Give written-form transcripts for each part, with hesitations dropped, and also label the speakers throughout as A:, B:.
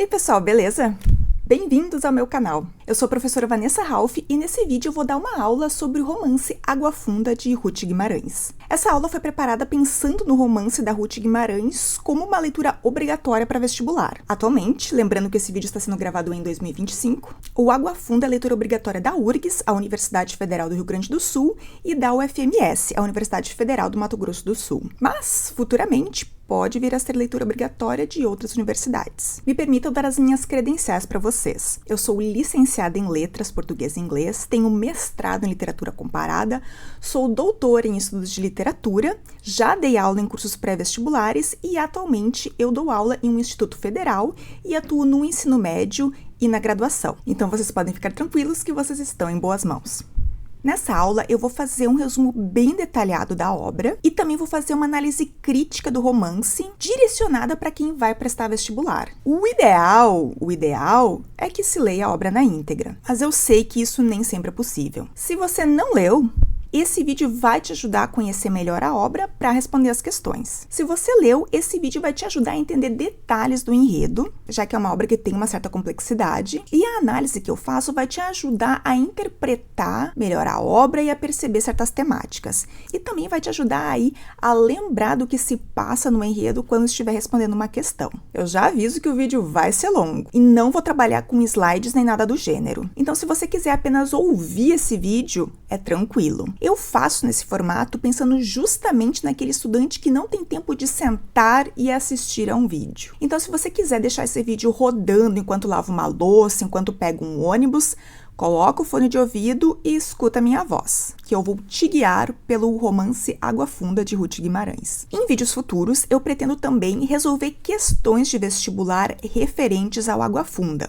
A: aí pessoal, beleza? Bem-vindos ao meu canal. Eu sou a professora Vanessa Ralph e nesse vídeo eu vou dar uma aula sobre o romance Água Funda de Ruth Guimarães. Essa aula foi preparada pensando no romance da Ruth Guimarães como uma leitura obrigatória para vestibular. Atualmente, lembrando que esse vídeo está sendo gravado em 2025, o Água Funda é leitura obrigatória da URGS, a Universidade Federal do Rio Grande do Sul, e da UFMS, a Universidade Federal do Mato Grosso do Sul. Mas, futuramente, pode vir a ser leitura obrigatória de outras universidades. Me permitam dar as minhas credenciais para vocês. Eu sou licenciada em Letras Português e Inglês, tenho mestrado em Literatura Comparada, sou doutora em Estudos de Literatura, já dei aula em cursos pré-vestibulares e atualmente eu dou aula em um instituto federal e atuo no ensino médio e na graduação. Então vocês podem ficar tranquilos que vocês estão em boas mãos. Nessa aula, eu vou fazer um resumo bem detalhado da obra e também vou fazer uma análise crítica do romance direcionada para quem vai prestar vestibular. O ideal é que se leia a obra na íntegra, mas eu sei que isso nem sempre é possível. Se você não leu, esse vídeo vai te ajudar a conhecer melhor a obra para responder as questões. Se você leu, esse vídeo vai te ajudar a entender detalhes do enredo, já que é uma obra que tem uma certa complexidade, e a análise que eu faço vai te ajudar a interpretar melhor a obra e a perceber certas temáticas. E também vai te ajudar aí a lembrar do que se passa no enredo quando estiver respondendo uma questão. Eu já aviso que o vídeo vai ser longo e não vou trabalhar com slides nem nada do gênero. Então, se você quiser apenas ouvir esse vídeo, é tranquilo. Eu faço nesse formato pensando justamente naquele estudante que não tem tempo de sentar e assistir a um vídeo. Então, se você quiser deixar esse vídeo rodando enquanto lava uma louça, enquanto pega um ônibus, coloca o fone de ouvido e escuta a minha voz, que eu vou te guiar pelo romance Água Funda de Ruth Guimarães. Em vídeos futuros, eu pretendo também resolver questões de vestibular referentes ao Água Funda.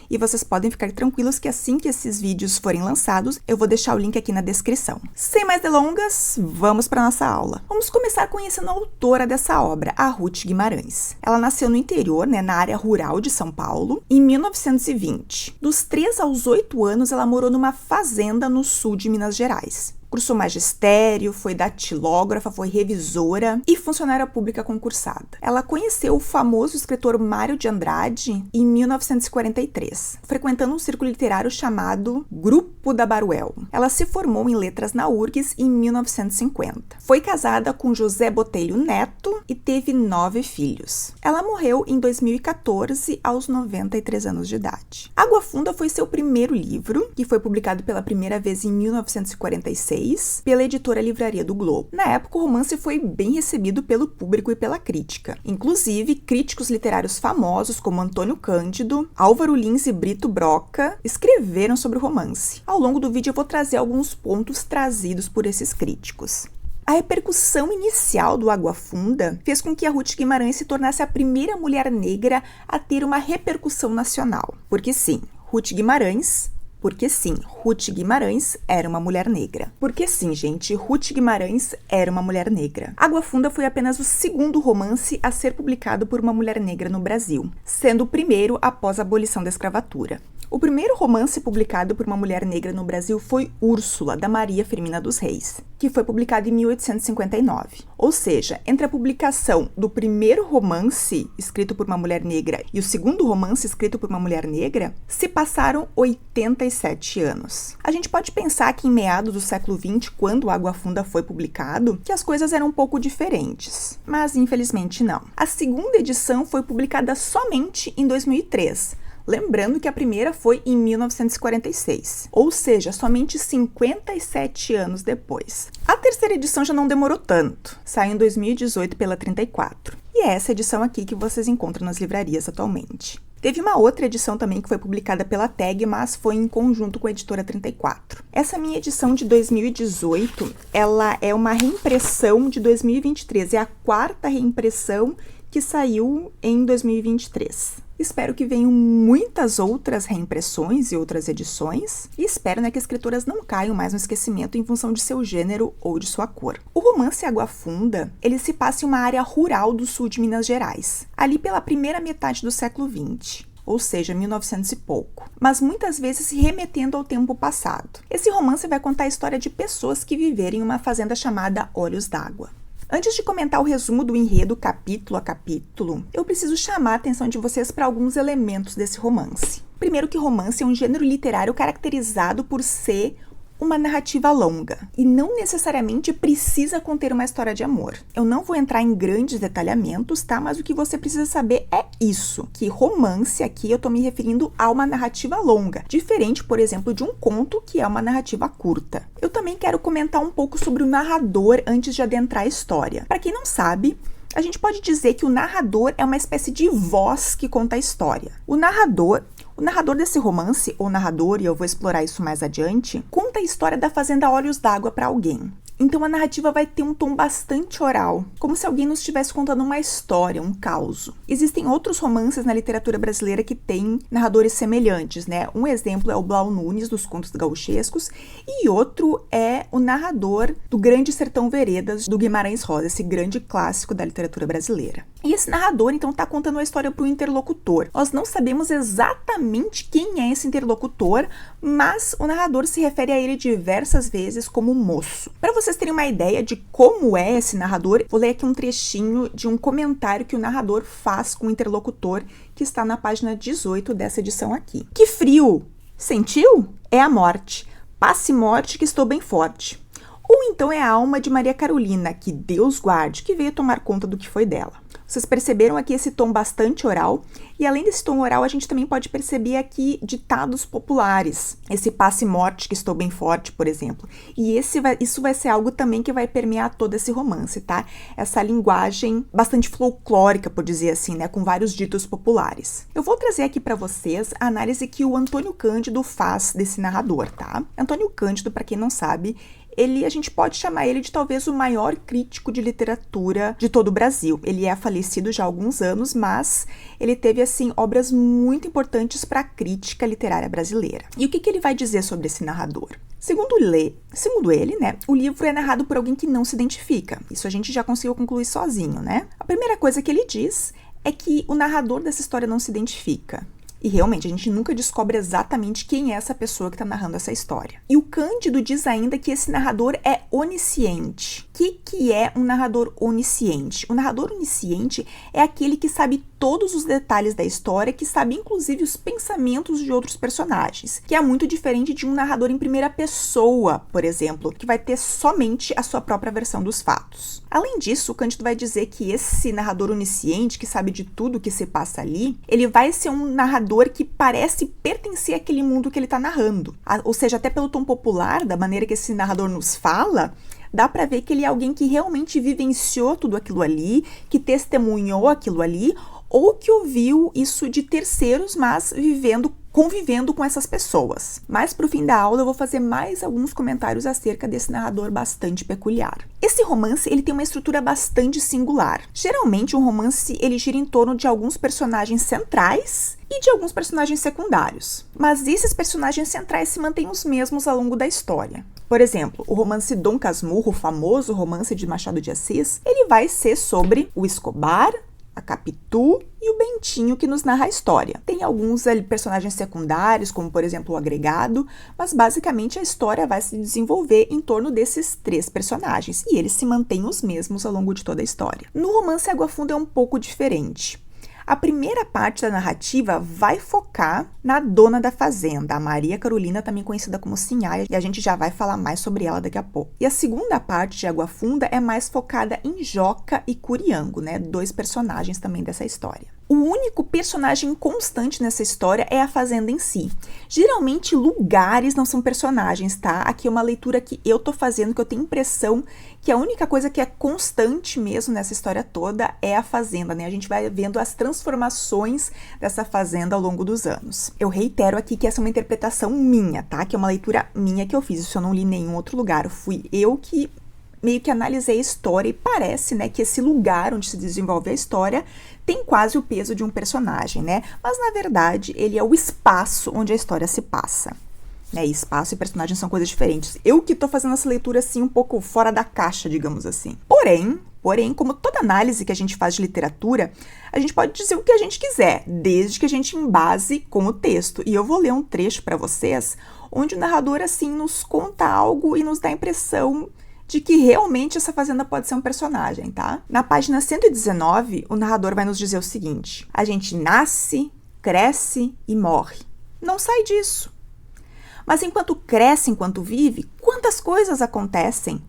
A: E vocês podem ficar tranquilos que assim que esses vídeos forem lançados, eu vou deixar o link aqui na descrição. Sem mais delongas, vamos para nossa aula. Vamos começar conhecendo a autora dessa obra, a Ruth Guimarães. Ela nasceu no interior, na área rural de São Paulo, em 1920. Dos 3 aos 8 anos, ela morou numa fazenda no sul de Minas Gerais. Cursou magistério, foi datilógrafa, foi revisora e funcionária pública concursada. Ela conheceu o famoso escritor Mário de Andrade em 1943, frequentando um círculo literário chamado Grupo da Baruel. Ela se formou em letras na URGS em 1950. Foi casada com José Botelho Neto e teve 9 filhos. Ela morreu em 2014 aos 93 anos de idade. Água Funda foi seu primeiro livro, que foi publicado pela primeira vez em 1946, pela editora Livraria do Globo. Na época, o romance foi bem recebido pelo público e pela crítica. Inclusive, críticos literários famosos como Antônio Cândido, Álvaro Lins e Brito Broca escreveram sobre o romance. Ao longo do vídeo, eu vou trazer alguns pontos trazidos por esses críticos. A repercussão inicial do Água Funda fez com que a Ruth Guimarães se tornasse a primeira mulher negra a ter uma repercussão nacional. Porque sim, Ruth Guimarães era uma mulher negra. Porque sim, gente, Ruth Guimarães era uma mulher negra. Água Funda foi apenas o segundo romance a ser publicado por uma mulher negra no Brasil, sendo o primeiro após a abolição da escravatura. O primeiro romance publicado por uma mulher negra no Brasil foi Úrsula, da Maria Firmina dos Reis, que foi publicado em 1859. Ou seja, entre a publicação do primeiro romance escrito por uma mulher negra e o segundo romance escrito por uma mulher negra, se passaram 87 anos. A gente pode pensar que em meados do século XX, quando Água Funda foi publicado, que as coisas eram um pouco diferentes. Mas, infelizmente, não. A segunda edição foi publicada somente em 2003, lembrando que a primeira foi em 1946, ou seja, somente 57 anos depois. A terceira edição já não demorou tanto, saiu em 2018 pela 34, e é essa edição aqui que vocês encontram nas livrarias atualmente. Teve uma outra edição também que foi publicada pela TAG, mas foi em conjunto com a editora 34. Essa minha edição de 2018, ela é uma reimpressão de 2023, é a quarta reimpressão que saiu em 2023. Espero que venham muitas outras reimpressões e outras edições, e espero que as escritoras não caiam mais no esquecimento em função de seu gênero ou de sua cor. O romance Água Funda, ele se passa em uma área rural do sul de Minas Gerais, ali pela primeira metade do século XX. Ou seja, 1900 e pouco, mas muitas vezes se remetendo ao tempo passado. Esse romance vai contar a história de pessoas que viveram em uma fazenda chamada Olhos d'Água. Antes de comentar o resumo do enredo capítulo a capítulo, eu preciso chamar a atenção de vocês para alguns elementos desse romance. Primeiro que romance é um gênero literário caracterizado por ser uma narrativa longa e não necessariamente precisa conter uma história de amor. Eu não vou entrar em grandes detalhamentos, tá? Mas o que você precisa saber é isso, que romance aqui eu tô me referindo a uma narrativa longa, diferente, por exemplo, de um conto que é uma narrativa curta. Eu também quero comentar um pouco sobre o narrador antes de adentrar a história. Para quem não sabe, a gente pode dizer que o narrador é uma espécie de voz que conta a história. O narrador desse romance, ou narrador, e eu vou explorar isso mais adiante, conta a história da fazenda Olhos d'Água para alguém. Então a narrativa vai ter um tom bastante oral, como se alguém nos estivesse contando uma história, um causo. Existem outros romances na literatura brasileira que têm narradores semelhantes, né? Um exemplo é o Blau Nunes, dos Contos Gauchescos, e outro é o narrador do Grande Sertão Veredas, do Guimarães Rosa, esse grande clássico da literatura brasileira. E esse narrador, então, está contando a história para o interlocutor. Nós não sabemos exatamente quem é esse interlocutor, mas o narrador se refere a ele diversas vezes como moço. Para vocês terem uma ideia de como é esse narrador, vou ler aqui um trechinho de um comentário que o narrador faz com o interlocutor, que está na página 18 dessa edição aqui. Que frio! Sentiu? É a morte. Passe morte que estou bem forte. Ou então é a alma de Maria Carolina, que Deus guarde, que veio tomar conta do que foi dela. Vocês perceberam aqui esse tom bastante oral, e além desse tom oral, a gente também pode perceber aqui ditados populares. Esse passe morte que estou bem forte, por exemplo. E isso vai ser algo também que vai permear todo esse romance, tá? Essa linguagem bastante folclórica, por dizer assim, né? Com vários ditos populares. Eu vou trazer aqui para vocês a análise que o Antônio Cândido faz desse narrador, tá? Antônio Cândido, para quem não sabe, a gente pode chamar ele de talvez o maior crítico de literatura de todo o Brasil. Ele é falecido já há alguns anos, mas ele teve, assim, obras muito importantes para a crítica literária brasileira. E o que ele vai dizer sobre esse narrador? Segundo ele, né, o livro é narrado por alguém que não se identifica. Isso a gente já conseguiu concluir sozinho, né? A primeira coisa que ele diz é que o narrador dessa história não se identifica. E realmente, a gente nunca descobre exatamente quem é essa pessoa que está narrando essa história. E o Cândido diz ainda que esse narrador é onisciente. O que é um narrador onisciente? O narrador onisciente é aquele que sabe todos os detalhes da história, que sabe inclusive os pensamentos de outros personagens, que é muito diferente de um narrador em primeira pessoa, por exemplo, que vai ter somente a sua própria versão dos fatos. Além disso, o Cândido vai dizer que esse narrador onisciente, que sabe de tudo que se passa ali, ele vai ser um narrador que parece pertencer àquele mundo que ele está narrando. Ou seja, até pelo tom popular, da maneira que esse narrador nos fala, dá para ver que ele é alguém que realmente vivenciou tudo aquilo ali, que testemunhou aquilo ali, ou que ouviu isso de terceiros, mas convivendo com essas pessoas. Mas pro fim da aula eu vou fazer mais alguns comentários acerca desse narrador bastante peculiar. Esse romance, ele tem uma estrutura bastante singular. Geralmente um romance, ele gira em torno de alguns personagens centrais e de alguns personagens secundários. Mas esses personagens centrais se mantêm os mesmos ao longo da história. Por exemplo, o romance Dom Casmurro, o famoso romance de Machado de Assis, ele vai ser sobre o Escobar, a Capitu e o Bentinho que nos narra a história. Tem alguns personagens secundários, como por exemplo o Agregado, mas basicamente a história vai se desenvolver em torno desses três personagens, e eles se mantêm os mesmos ao longo de toda a história. No romance Água Funda é um pouco diferente. A primeira parte da narrativa vai focar na dona da fazenda, a Maria Carolina, também conhecida como Sinhá, e a gente já vai falar mais sobre ela daqui a pouco. E a segunda parte de Água Funda é mais focada em Joca e Curiango, né? Dois personagens também dessa história. O único personagem constante nessa história é a fazenda em si. Geralmente, lugares não são personagens, tá? Aqui é uma leitura que eu tô fazendo, que eu tenho impressão que a única coisa que é constante mesmo nessa história toda é a fazenda, né? A gente vai vendo as transformações dessa fazenda ao longo dos anos. Eu reitero aqui que essa é uma interpretação minha, tá? Que é uma leitura minha que eu fiz, isso eu não li em nenhum outro lugar. Fui eu que meio que analisei a história e parece, né, que esse lugar onde se desenvolve a história tem quase o peso de um personagem, né? Mas, na verdade, ele é o espaço onde a história se passa. Né? Espaço e personagem são coisas diferentes. Eu que tô fazendo essa leitura, assim, um pouco fora da caixa, digamos assim. Porém, como toda análise que a gente faz de literatura, a gente pode dizer o que a gente quiser, desde que a gente embase com o texto. E eu vou ler um trecho para vocês, onde o narrador, assim, nos conta algo e nos dá a impressão de que realmente essa fazenda pode ser um personagem, tá? Na página 119, o narrador vai nos dizer o seguinte: a gente nasce, cresce e morre. Não sai disso. Mas enquanto cresce, enquanto vive, quantas coisas acontecem?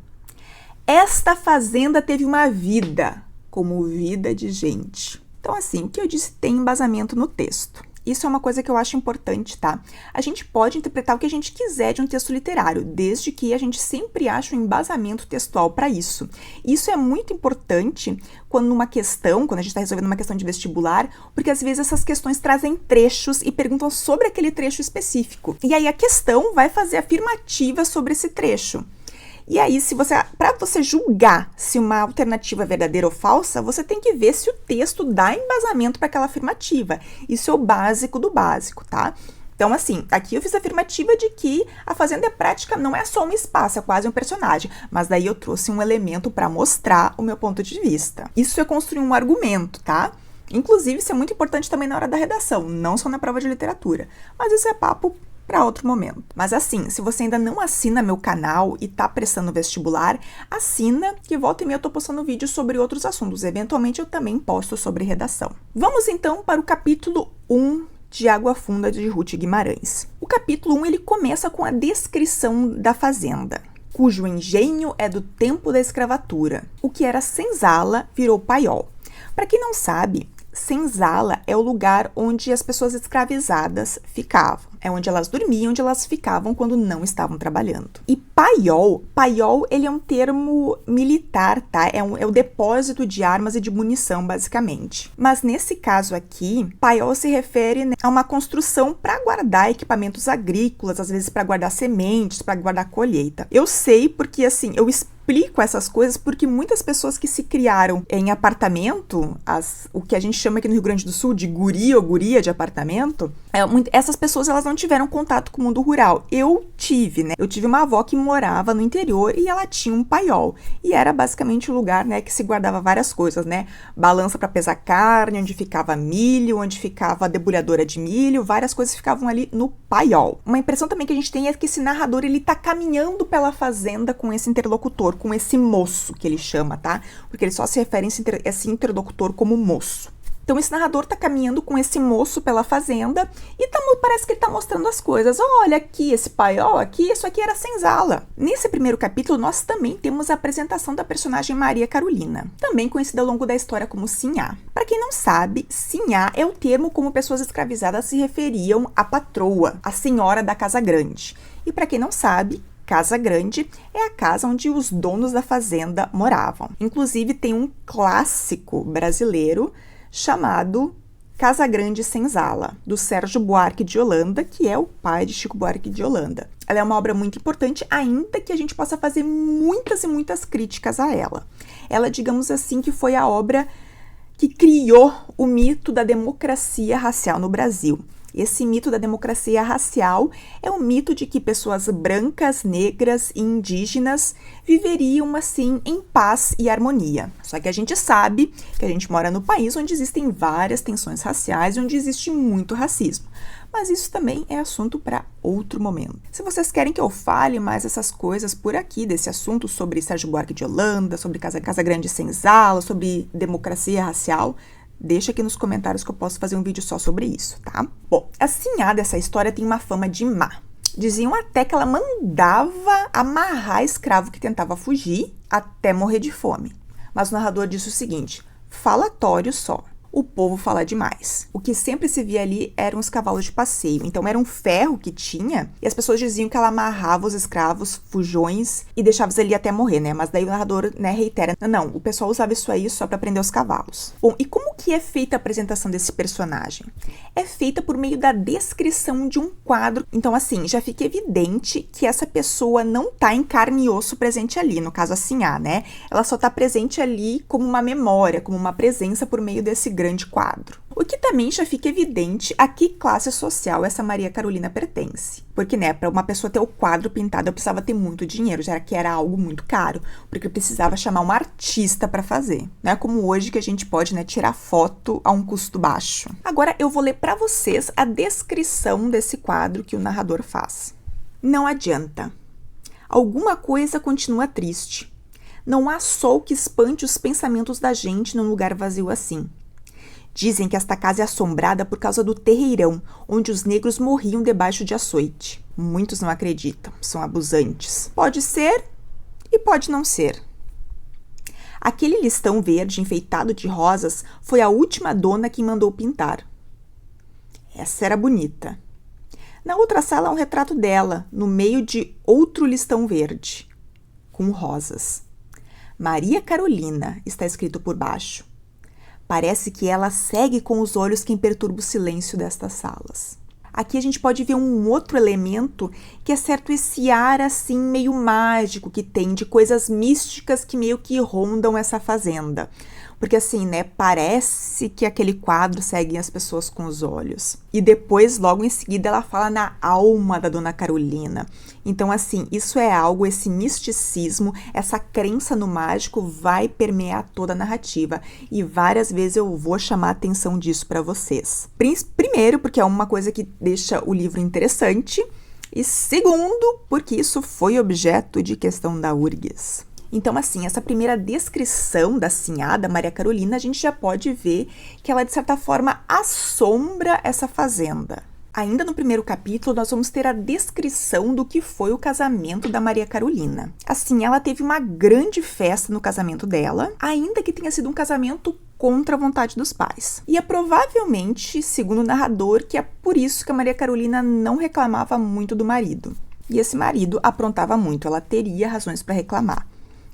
A: Esta fazenda teve uma vida, como vida de gente. Então, assim, o que eu disse tem embasamento no texto. Isso é uma coisa que eu acho importante, tá? A gente pode interpretar o que a gente quiser de um texto literário, desde que a gente sempre ache um embasamento textual para isso. Isso é muito importante quando a gente está resolvendo uma questão de vestibular, porque às vezes essas questões trazem trechos e perguntam sobre aquele trecho específico. E aí a questão vai fazer afirmativa sobre esse trecho. E aí, para você julgar se uma alternativa é verdadeira ou falsa, você tem que ver se o texto dá embasamento para aquela afirmativa. Isso é o básico do básico, tá? Então, assim, aqui eu fiz a afirmativa de que a fazenda é prática, não é só um espaço, é quase um personagem. Mas daí eu trouxe um elemento para mostrar o meu ponto de vista. Isso é construir um argumento, tá? Inclusive, isso é muito importante também na hora da redação, não só na prova de literatura. Mas isso é papo para outro momento. Mas assim, se você ainda não assina meu canal e tá prestando vestibular, assina, que volta e meia eu tô postando vídeos sobre outros assuntos. Eventualmente eu também posto sobre redação. Vamos então para o capítulo 1 de Água Funda de Ruth Guimarães. O capítulo 1 ele começa com a descrição da fazenda, cujo engenho é do tempo da escravatura. O que era senzala virou paiol. Para quem não sabe, senzala é o lugar onde as pessoas escravizadas ficavam. É onde elas dormiam, onde elas ficavam quando não estavam trabalhando. E paiol ele é um termo militar, tá? É o depósito de armas e de munição, basicamente. Mas nesse caso aqui, paiol se refere, né, a uma construção para guardar equipamentos agrícolas, às vezes para guardar sementes, para guardar colheita. Eu sei porque, assim, eu explico essas coisas porque muitas pessoas que se criaram em apartamento, o que a gente chama aqui no Rio Grande do Sul de guri ou guria de apartamento, essas pessoas elas não tiveram contato com o mundo rural. Eu tive, né? Eu tive uma avó que morava no interior e ela tinha um paiol. E era basicamente o lugar, né, que se guardava várias coisas, né? Balança para pesar carne, onde ficava milho, onde ficava a debulhadora de milho, várias coisas ficavam ali no paiol. Uma impressão também que a gente tem é que esse narrador, ele tá caminhando pela fazenda com esse interlocutor, com esse moço que ele chama, tá? Porque ele só se refere a esse interlocutor como moço. Então, esse narrador tá caminhando com esse moço pela fazenda e parece que ele tá mostrando as coisas. Olha aqui, esse paiol aqui, isso aqui era senzala. Nesse primeiro capítulo, nós também temos a apresentação da personagem Maria Carolina, também conhecida ao longo da história como Sinhá. Para quem não sabe, Sinhá é o termo como pessoas escravizadas se referiam à patroa, a senhora da casa grande. E para quem não sabe, Casa Grande é a casa onde os donos da fazenda moravam. Inclusive, tem um clássico brasileiro chamado Casa Grande Senzala, do Sérgio Buarque de Holanda, que é o pai de Chico Buarque de Holanda. Ela é uma obra muito importante, ainda que a gente possa fazer muitas e muitas críticas a ela. Ela, digamos assim, que foi a obra que criou o mito da democracia racial no Brasil. Esse mito da democracia racial é o mito de que pessoas brancas, negras e indígenas viveriam, assim, em paz e harmonia. Só que a gente sabe que a gente mora no país onde existem várias tensões raciais e onde existe muito racismo. Mas isso também é assunto para outro momento. Se vocês querem que eu fale mais essas coisas por aqui, desse assunto sobre Sérgio Buarque de Holanda, sobre Casa Grande Senzala, sobre democracia racial, deixa aqui nos comentários que eu posso fazer um vídeo só sobre isso, tá? Bom, a Sinhá dessa história tem uma fama de má. Diziam até que ela mandava amarrar escravo que tentava fugir até morrer de fome. Mas o narrador disse o seguinte: falatório só. O povo fala demais. O que sempre se via ali eram os cavalos de passeio. Então era um ferro que tinha e as pessoas diziam que ela amarrava os escravos, fujões, e deixava eles ali até morrer, né? Mas daí o narrador, né, reitera: não, o pessoal usava isso aí só para prender os cavalos. Bom, e como que é feita a apresentação desse personagem? É feita por meio da descrição de um quadro. Então, assim, já fica evidente que essa pessoa não tá em carne e osso presente ali, no caso a Sinhá, né? Ela só tá presente ali como uma memória, como uma presença por meio desse grande quadro. O que também já fica evidente a que classe social essa Maria Carolina pertence. Porque, né, para uma pessoa ter o quadro pintado, eu precisava ter muito dinheiro, já que era algo muito caro, porque eu precisava chamar um artista para fazer. Não é como hoje que a gente pode, né, tirar foto a um custo baixo. Agora eu vou ler para vocês a descrição desse quadro que o narrador faz. Não adianta. Alguma coisa continua triste. Não há sol que espante os pensamentos da gente num lugar vazio assim. Dizem que esta casa é assombrada por causa do terreirão, onde os negros morriam debaixo de açoite. Muitos não acreditam, são abusantes. Pode ser e pode não ser. Aquele listão verde enfeitado de rosas foi a última dona que mandou pintar. Essa era bonita. Na outra sala há um retrato dela, no meio de outro listão verde, com rosas. Maria Carolina, está escrito por baixo. Parece que ela segue com os olhos quem perturba o silêncio destas salas. Aqui a gente pode ver um outro elemento que é certo esse ar assim meio mágico que tem de coisas místicas que meio que rondam essa fazenda. Porque assim, né, parece que aquele quadro segue as pessoas com os olhos. E depois, logo em seguida, ela fala na alma da Dona Carolina. Então assim, isso é algo, esse misticismo, essa crença no mágico vai permear toda a narrativa. E várias vezes eu vou chamar a atenção disso para vocês. Primeiro, porque é uma coisa que deixa o livro interessante. E segundo, porque isso foi objeto de questão da URGS. Então, assim, essa primeira descrição da Sinhá, da Maria Carolina, a gente já pode ver que ela, de certa forma, assombra essa fazenda. Ainda no primeiro capítulo, nós vamos ter a descrição do que foi o casamento da Maria Carolina. Assim, ela teve uma grande festa no casamento dela, ainda que tenha sido um casamento contra a vontade dos pais. E é provavelmente, segundo o narrador, que é por isso que a Maria Carolina não reclamava muito do marido. E esse marido aprontava muito, ela teria razões para reclamar.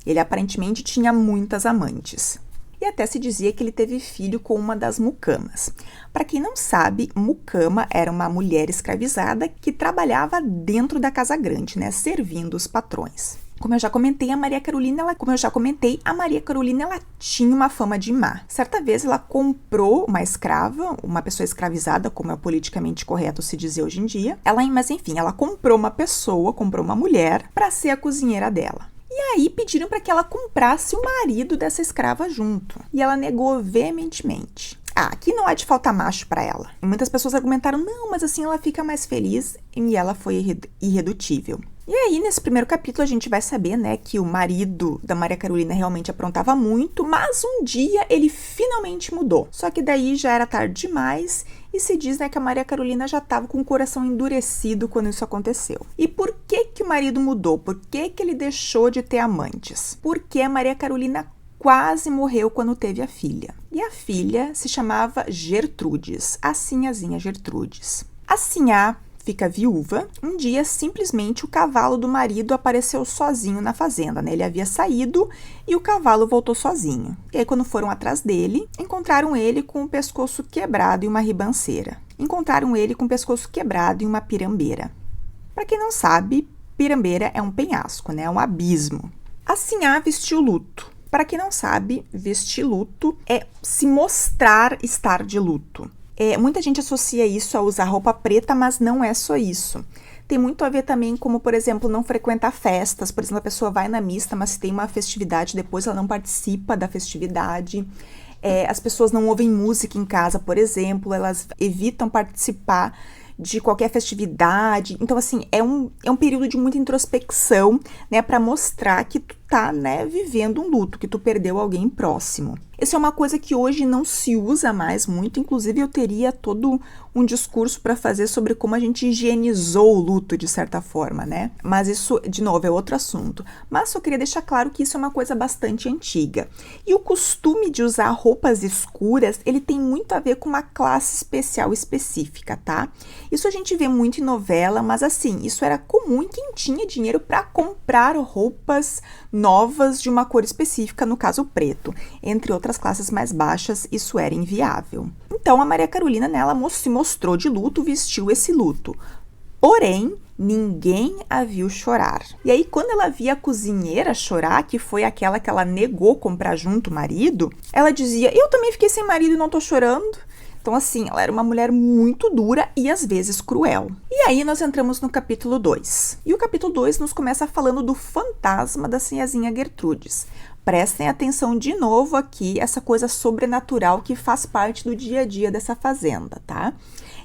A: Ele aparentemente tinha muitas amantes. E até se dizia que ele teve filho com uma das mucamas. Para quem não sabe, mucama era uma mulher escravizada que trabalhava dentro da casa grande, né, servindo os patrões. Como eu já comentei, a Maria Carolina, ela tinha uma fama de má. Certa vez ela comprou uma escrava, uma pessoa escravizada, como é politicamente correto se dizer hoje em dia. Ela comprou uma mulher para ser a cozinheira dela. E aí pediram para que ela comprasse o marido dessa escrava junto. E ela negou veementemente. Aqui não há de faltar macho para ela. E muitas pessoas argumentaram, não, mas assim ela fica mais feliz. E ela foi irredutível. E aí, nesse primeiro capítulo, a gente vai saber, né, que o marido da Maria Carolina realmente aprontava muito, mas um dia ele finalmente mudou. Só que daí já era tarde demais e se diz, né, que a Maria Carolina já estava com o coração endurecido quando isso aconteceu. E por que o marido mudou? Por que ele deixou de ter amantes? Porque a Maria Carolina quase morreu quando teve a filha. E a filha se chamava Gertrudes, a Sinhazinha Gertrudes. A Sinhá fica viúva. Um dia, simplesmente, o cavalo do marido apareceu sozinho na fazenda, né? Ele havia saído e o cavalo voltou sozinho. E aí, quando foram atrás dele, encontraram ele com o pescoço quebrado e uma ribanceira. Encontraram ele com o pescoço quebrado e uma pirambeira. Para quem não sabe, pirambeira é um penhasco, né? É um abismo. A Sinhá vestiu luto. Para quem não sabe, vestir luto é se mostrar estar de luto. Muita gente associa isso a usar roupa preta, mas não é só isso. Tem muito a ver também como, por exemplo, não frequentar festas. Por exemplo, a pessoa vai na missa, mas se tem uma festividade, depois ela não participa da festividade. As pessoas não ouvem música em casa, por exemplo, elas evitam participar de qualquer festividade. Então, assim, é um período de muita introspecção, né, para mostrar que tu tá, né, vivendo um luto, que tu perdeu alguém próximo. Isso é uma coisa que hoje não se usa mais muito, inclusive eu teria todo um discurso para fazer sobre como a gente higienizou o luto de certa forma, né? Mas isso, de novo, é outro assunto. Mas só queria deixar claro que isso é uma coisa bastante antiga. E o costume de usar roupas escuras, ele tem muito a ver com uma classe especial específica, tá? Isso a gente vê muito em novela, mas assim, isso era comum em quem tinha dinheiro para comprar roupas novas de uma cor específica, no caso preto. Entre outras classes mais baixas, isso era inviável. Então, a Maria Carolina, né, ela se mostrou de luto, vestiu esse luto. Porém, ninguém a viu chorar. E aí, quando ela via a cozinheira chorar, que foi aquela que ela negou comprar junto o marido, ela dizia, eu também fiquei sem marido e não tô chorando. Então, assim, ela era uma mulher muito dura e, às vezes, cruel. E aí, nós entramos no capítulo 2. E o capítulo 2 nos começa falando do fantasma da Sinhazinha Gertrudes. Prestem atenção de novo aqui, essa coisa sobrenatural que faz parte do dia a dia dessa fazenda, tá?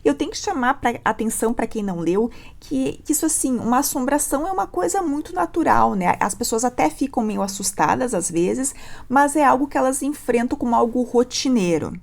A: Eu tenho que chamar atenção para quem não leu que isso, assim, uma assombração é uma coisa muito natural, né? As pessoas até ficam meio assustadas às vezes, mas é algo que elas enfrentam como algo rotineiro.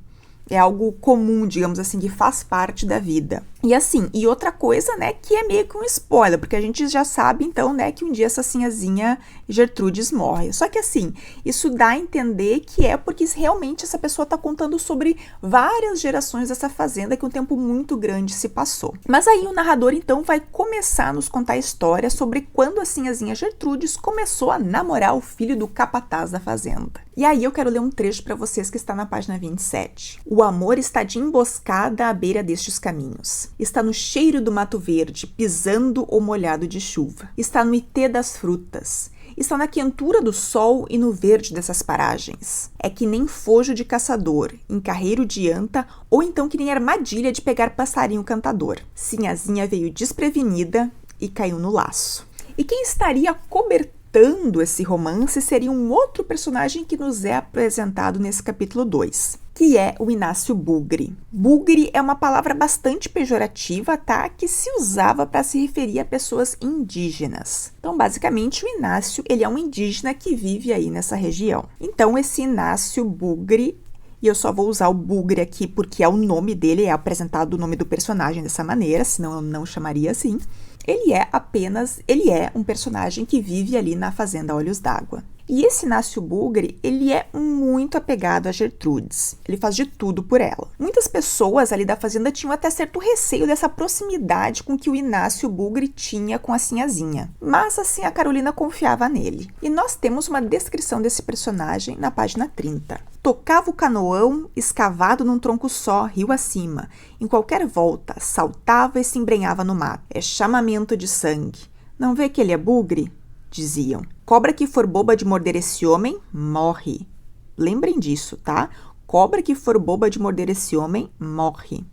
A: É algo comum, digamos assim, que faz parte da vida. E assim, e outra coisa, né, que é meio que um spoiler, porque a gente já sabe, então, né, que um dia essa sinhazinha Gertrudes morre. Só que assim, isso dá a entender que é porque realmente essa pessoa tá contando sobre várias gerações dessa fazenda, que um tempo muito grande se passou. Mas aí o narrador, então, vai começar a nos contar a história sobre quando a sinhazinha Gertrudes começou a namorar o filho do capataz da fazenda. E aí eu quero ler um trecho para vocês que está na página 27. O amor está de emboscada à beira destes caminhos. Está no cheiro do mato verde, pisando ou molhado de chuva. Está no itê das frutas. Está na quentura do sol e no verde dessas paragens. É que nem fojo de caçador, em carreiro de anta, ou então que nem armadilha de pegar passarinho cantador. Sinhazinha veio desprevenida e caiu no laço. E quem estaria cobertando esse romance seria um outro personagem que nos é apresentado nesse capítulo 2, que é o Inácio Bugre. Bugre é uma palavra bastante pejorativa, tá? Que se usava para se referir a pessoas indígenas. Então, basicamente, o Inácio, ele é um indígena que vive aí nessa região. Então, esse Inácio Bugre, e eu só vou usar o Bugre aqui porque é o nome dele, é apresentado o nome do personagem dessa maneira, senão eu não chamaria assim. Ele é um personagem que vive ali na fazenda Olhos d'Água. E esse Inácio Bugre, ele é muito apegado a Gertrudes. Ele faz de tudo por ela. Muitas pessoas ali da fazenda tinham até certo receio dessa proximidade com que o Inácio Bugre tinha com a sinhazinha. Mas assim a Carolina confiava nele. E nós temos uma descrição desse personagem na página 30. Tocava o canoão escavado num tronco só, rio acima. Em qualquer volta, saltava e se embrenhava no mato. É chamamento de sangue. Não vê que ele é bugre? Diziam. Cobra que for boba de morder esse homem, morre. Lembrem disso, tá? Cobra que for boba de morder esse homem, morre.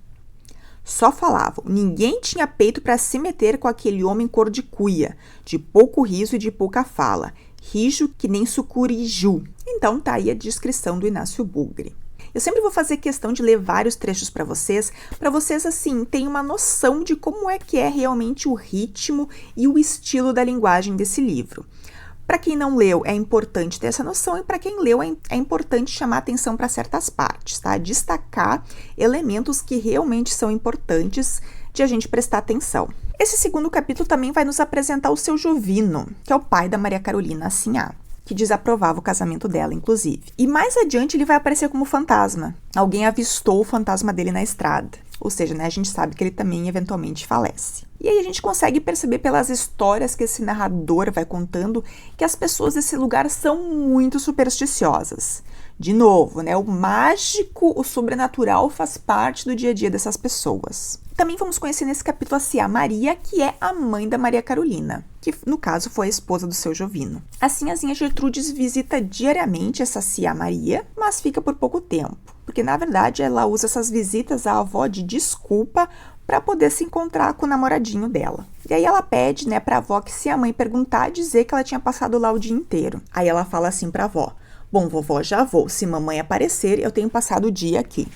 A: Só falavam. Ninguém tinha peito para se meter com aquele homem cor de cuia, de pouco riso e de pouca fala. Rijo que nem sucuriju. Então tá aí a descrição do Inácio Bugre. Eu sempre vou fazer questão de ler vários trechos para vocês assim, terem uma noção de como é que é realmente o ritmo e o estilo da linguagem desse livro. Para quem não leu, é importante ter essa noção, e para quem leu, é importante chamar atenção para certas partes, tá? Destacar elementos que realmente são importantes de a gente prestar atenção. Esse segundo capítulo também vai nos apresentar o seu Jovino, que é o pai da Maria Carolina Assinhá, que desaprovava o casamento dela, inclusive. E mais adiante ele vai aparecer como fantasma. Alguém avistou o fantasma dele na estrada. Ou seja, né, a gente sabe que ele também eventualmente falece. E aí a gente consegue perceber pelas histórias que esse narrador vai contando que as pessoas desse lugar são muito supersticiosas. De novo, né, o mágico, o sobrenatural faz parte do dia a dia dessas pessoas. Também vamos conhecer nesse capítulo a Cia Maria, que é a mãe da Maria Carolina, que no caso foi a esposa do seu Jovino. A sinhazinha Gertrudes visita diariamente essa Cia Maria, mas fica por pouco tempo, porque na verdade ela usa essas visitas à avó de desculpa para poder se encontrar com o namoradinho dela. E aí ela pede, né, para a avó que se a mãe perguntar, dizer que ela tinha passado lá o dia inteiro. Aí ela fala assim para a avó: bom, vovó, já vou, se mamãe aparecer, eu tenho passado o dia aqui.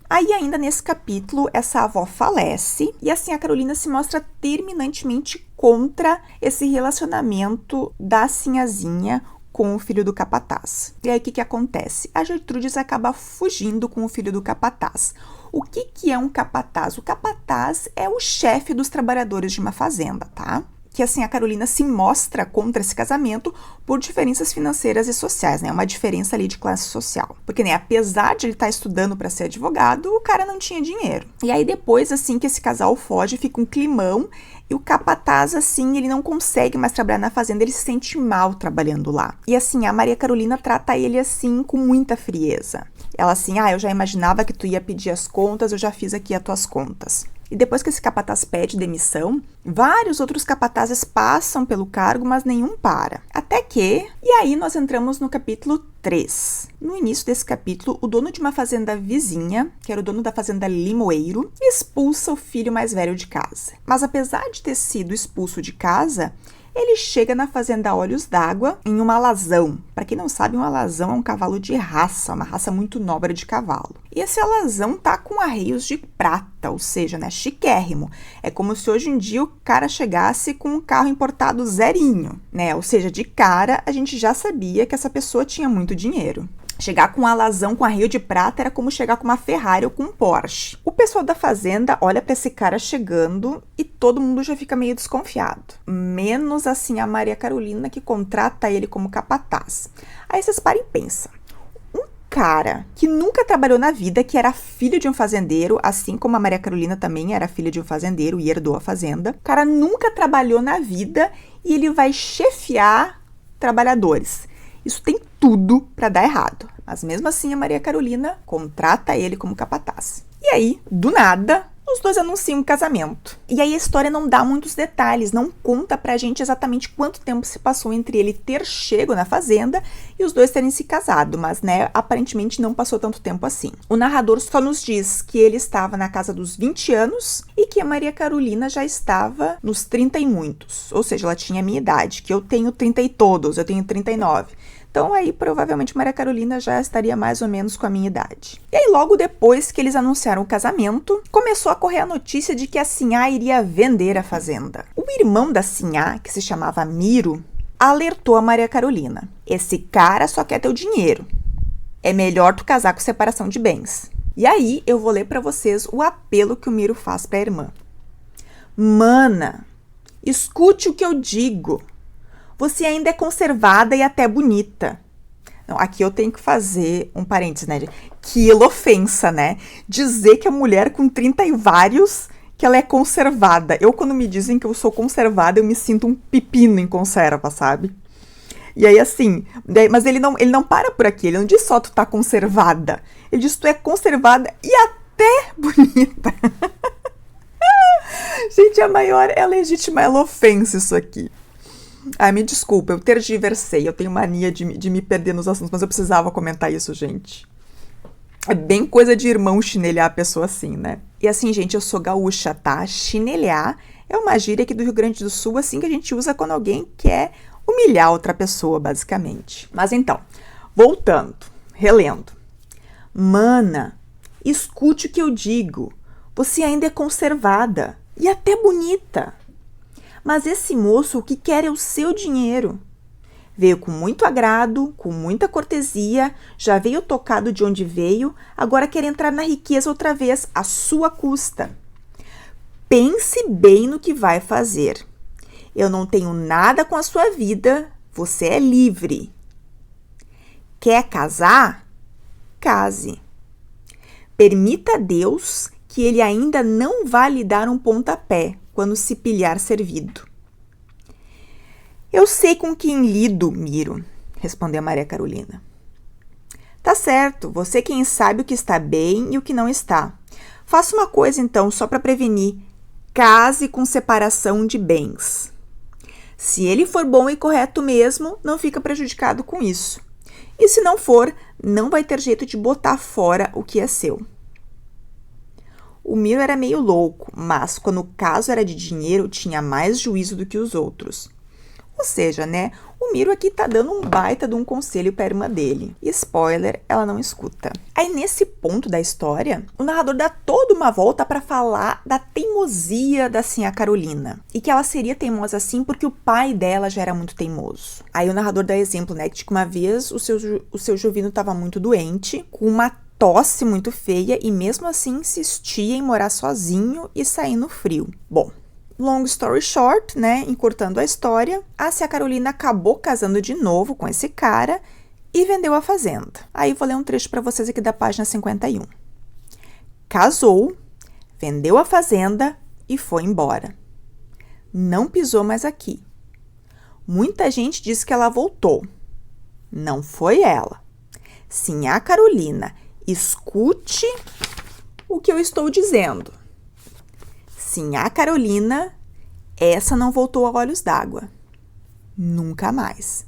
A: Aí, ainda nesse capítulo, essa avó falece e assim a Carolina se mostra terminantemente contra esse relacionamento da sinhazinha com o filho do capataz. E aí, o que acontece? A Gertrudes acaba fugindo com o filho do capataz. O que é um capataz? O capataz é o chefe dos trabalhadores de uma fazenda, tá? Que assim a Carolina se mostra contra esse casamento por diferenças financeiras e sociais, né? Uma diferença ali de classe social. Porque, né, apesar de ele estar estudando para ser advogado, o cara não tinha dinheiro. E aí depois, assim, que esse casal foge, fica um climão e o capataz, assim, ele não consegue mais trabalhar na fazenda, ele se sente mal trabalhando lá. E assim, a Maria Carolina trata ele, assim, com muita frieza. Ela assim, eu já imaginava que tu ia pedir as contas, eu já fiz aqui as tuas contas. E depois que esse capataz pede demissão, vários outros capatazes passam pelo cargo, mas nenhum para. Até que... E aí nós entramos no capítulo 3. No início desse capítulo, o dono de uma fazenda vizinha, que era o dono da fazenda Limoeiro, expulsa o filho mais velho de casa. Mas apesar de ter sido expulso de casa, ele chega na fazenda Olhos d'Água em uma alazão. Para quem não sabe, um alazão é um cavalo de raça, uma raça muito nobre de cavalo. E esse alazão tá com arreios de prata, ou seja, né, chiquérrimo. É como se hoje em dia o cara chegasse com um carro importado zerinho, né? Ou seja, de cara a gente já sabia que essa pessoa tinha muito dinheiro. Chegar com um alazão com arreio de prata era como chegar com uma Ferrari ou com um Porsche. O pessoal da fazenda olha para esse cara chegando e todo mundo já fica meio desconfiado. Menos assim a Maria Carolina, que contrata ele como capataz. Aí vocês param e pensam. Um cara que nunca trabalhou na vida, que era filho de um fazendeiro, assim como a Maria Carolina também era filha de um fazendeiro e herdou a fazenda. O cara nunca trabalhou na vida e ele vai chefiar trabalhadores. Isso tem tudo para dar errado. Mas mesmo assim a Maria Carolina contrata ele como capataz. E aí, do nada, os dois anunciam um casamento. E aí a história não dá muitos detalhes, não conta pra gente exatamente quanto tempo se passou entre ele ter chego na fazenda e os dois terem se casado, mas, né, aparentemente não passou tanto tempo assim. O narrador só nos diz que ele estava na casa dos 20 anos e que a Maria Carolina já estava nos 30 e muitos, ou seja, ela tinha a minha idade, que eu tenho 30 e todos, eu tenho 39. Então aí provavelmente Maria Carolina já estaria mais ou menos com a minha idade. E aí logo depois que eles anunciaram o casamento, começou a correr a notícia de que a Sinhá iria vender a fazenda. O irmão da Sinhá, que se chamava Miro, alertou a Maria Carolina. Esse cara só quer teu dinheiro. É melhor tu casar com separação de bens. E aí eu vou ler para vocês o apelo que o Miro faz para a irmã. Mana, escute o que eu digo. Você ainda é conservada e até bonita. Não, aqui eu tenho que fazer um parênteses, né? Que ofensa, né? Dizer que a mulher com 30 e vários, que ela é conservada. Eu, quando me dizem que eu sou conservada, eu me sinto um pepino em conserva, sabe? E aí, assim, mas ele não para por aqui. Ele não diz só tu tá conservada. Ele diz tu é conservada e até bonita. Gente, a maior é a legítima ofensa isso aqui. Ah, me desculpa, eu tergiversei, eu tenho mania de me perder nos assuntos, mas eu precisava comentar isso, gente. É bem coisa de irmão chinelhar a pessoa assim, né? E assim, gente, eu sou gaúcha, tá? Chinelhar é uma gíria aqui do Rio Grande do Sul, assim, que a gente usa quando alguém quer humilhar outra pessoa, basicamente. Mas então, voltando, relendo. Mana, escute o que eu digo. Você ainda é conservada e até bonita. Mas esse moço o que quer é o seu dinheiro. Veio com muito agrado, com muita cortesia, já veio tocado de onde veio, agora quer entrar na riqueza outra vez, à sua custa. Pense bem no que vai fazer. Eu não tenho nada com a sua vida, você é livre. Quer casar? Case. Permita a Deus que ele ainda não vá lhe dar um pontapé quando se pilhar servido. Eu sei com quem lido, Miro, respondeu Maria Carolina. Tá certo, você quem sabe o que está bem e o que não está. Faça uma coisa então, só para prevenir. Case com separação de bens. Se ele for bom e correto mesmo, não fica prejudicado com isso. E se não for, não vai ter jeito de botar fora o que é seu. O Miro era meio louco, mas quando o caso era de dinheiro, tinha mais juízo do que os outros. Ou seja, né, o Miro aqui tá dando um baita de um conselho para a irmã dele. E spoiler, ela não escuta. Aí nesse ponto da história, o narrador dá toda uma volta para falar da teimosia da Sinhá Carolina. E que ela seria teimosa assim porque o pai dela já era muito teimoso. Aí o narrador dá exemplo, né, de que uma vez o seu Jovino estava muito doente, com uma tosse muito feia e mesmo assim insistia em morar sozinho e sair no frio. Bom, long story short, né, encurtando a história, a Sinhá Carolina acabou casando de novo com esse cara e vendeu a fazenda. Aí vou ler um trecho para vocês aqui da página 51. Casou, vendeu a fazenda e foi embora. Não pisou mais aqui. Muita gente diz que ela voltou. Não foi ela. Sinhá Carolina, escute o que eu estou dizendo. Sinhá Carolina, essa não voltou a olhos d'água. Nunca mais.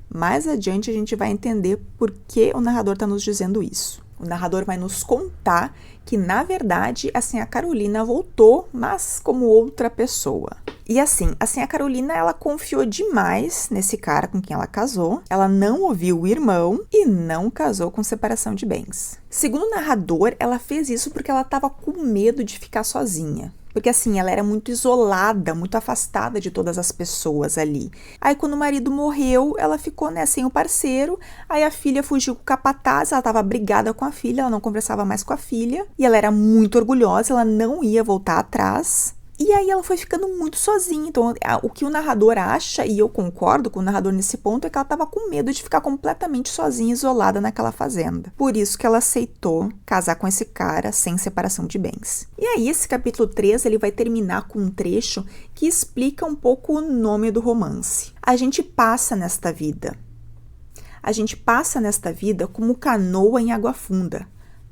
A: Mais adiante a gente vai entender por que o narrador está nos dizendo isso. O narrador vai nos contar que, na verdade, a Sinhá Carolina voltou, mas como outra pessoa. E assim, a Carolina, ela confiou demais nesse cara com quem ela casou, ela não ouviu o irmão e não casou com separação de bens. Segundo o narrador, ela fez isso porque ela estava com medo de ficar sozinha. Porque assim, ela era muito isolada, muito afastada de todas as pessoas ali. Aí quando o marido morreu, ela ficou, né, sem o parceiro. Aí a filha fugiu com o capataz, ela estava brigada com a filha, ela não conversava mais com a filha. E ela era muito orgulhosa, ela não ia voltar atrás. E aí ela foi ficando muito sozinha. Então, o que o narrador acha, e eu concordo com o narrador nesse ponto, é que ela estava com medo de ficar completamente sozinha, isolada naquela fazenda. Por isso que ela aceitou casar com esse cara sem separação de bens. E aí, esse capítulo 3, ele vai terminar com um trecho que explica um pouco o nome do romance. A gente passa nesta vida. A gente passa nesta vida como canoa em água funda.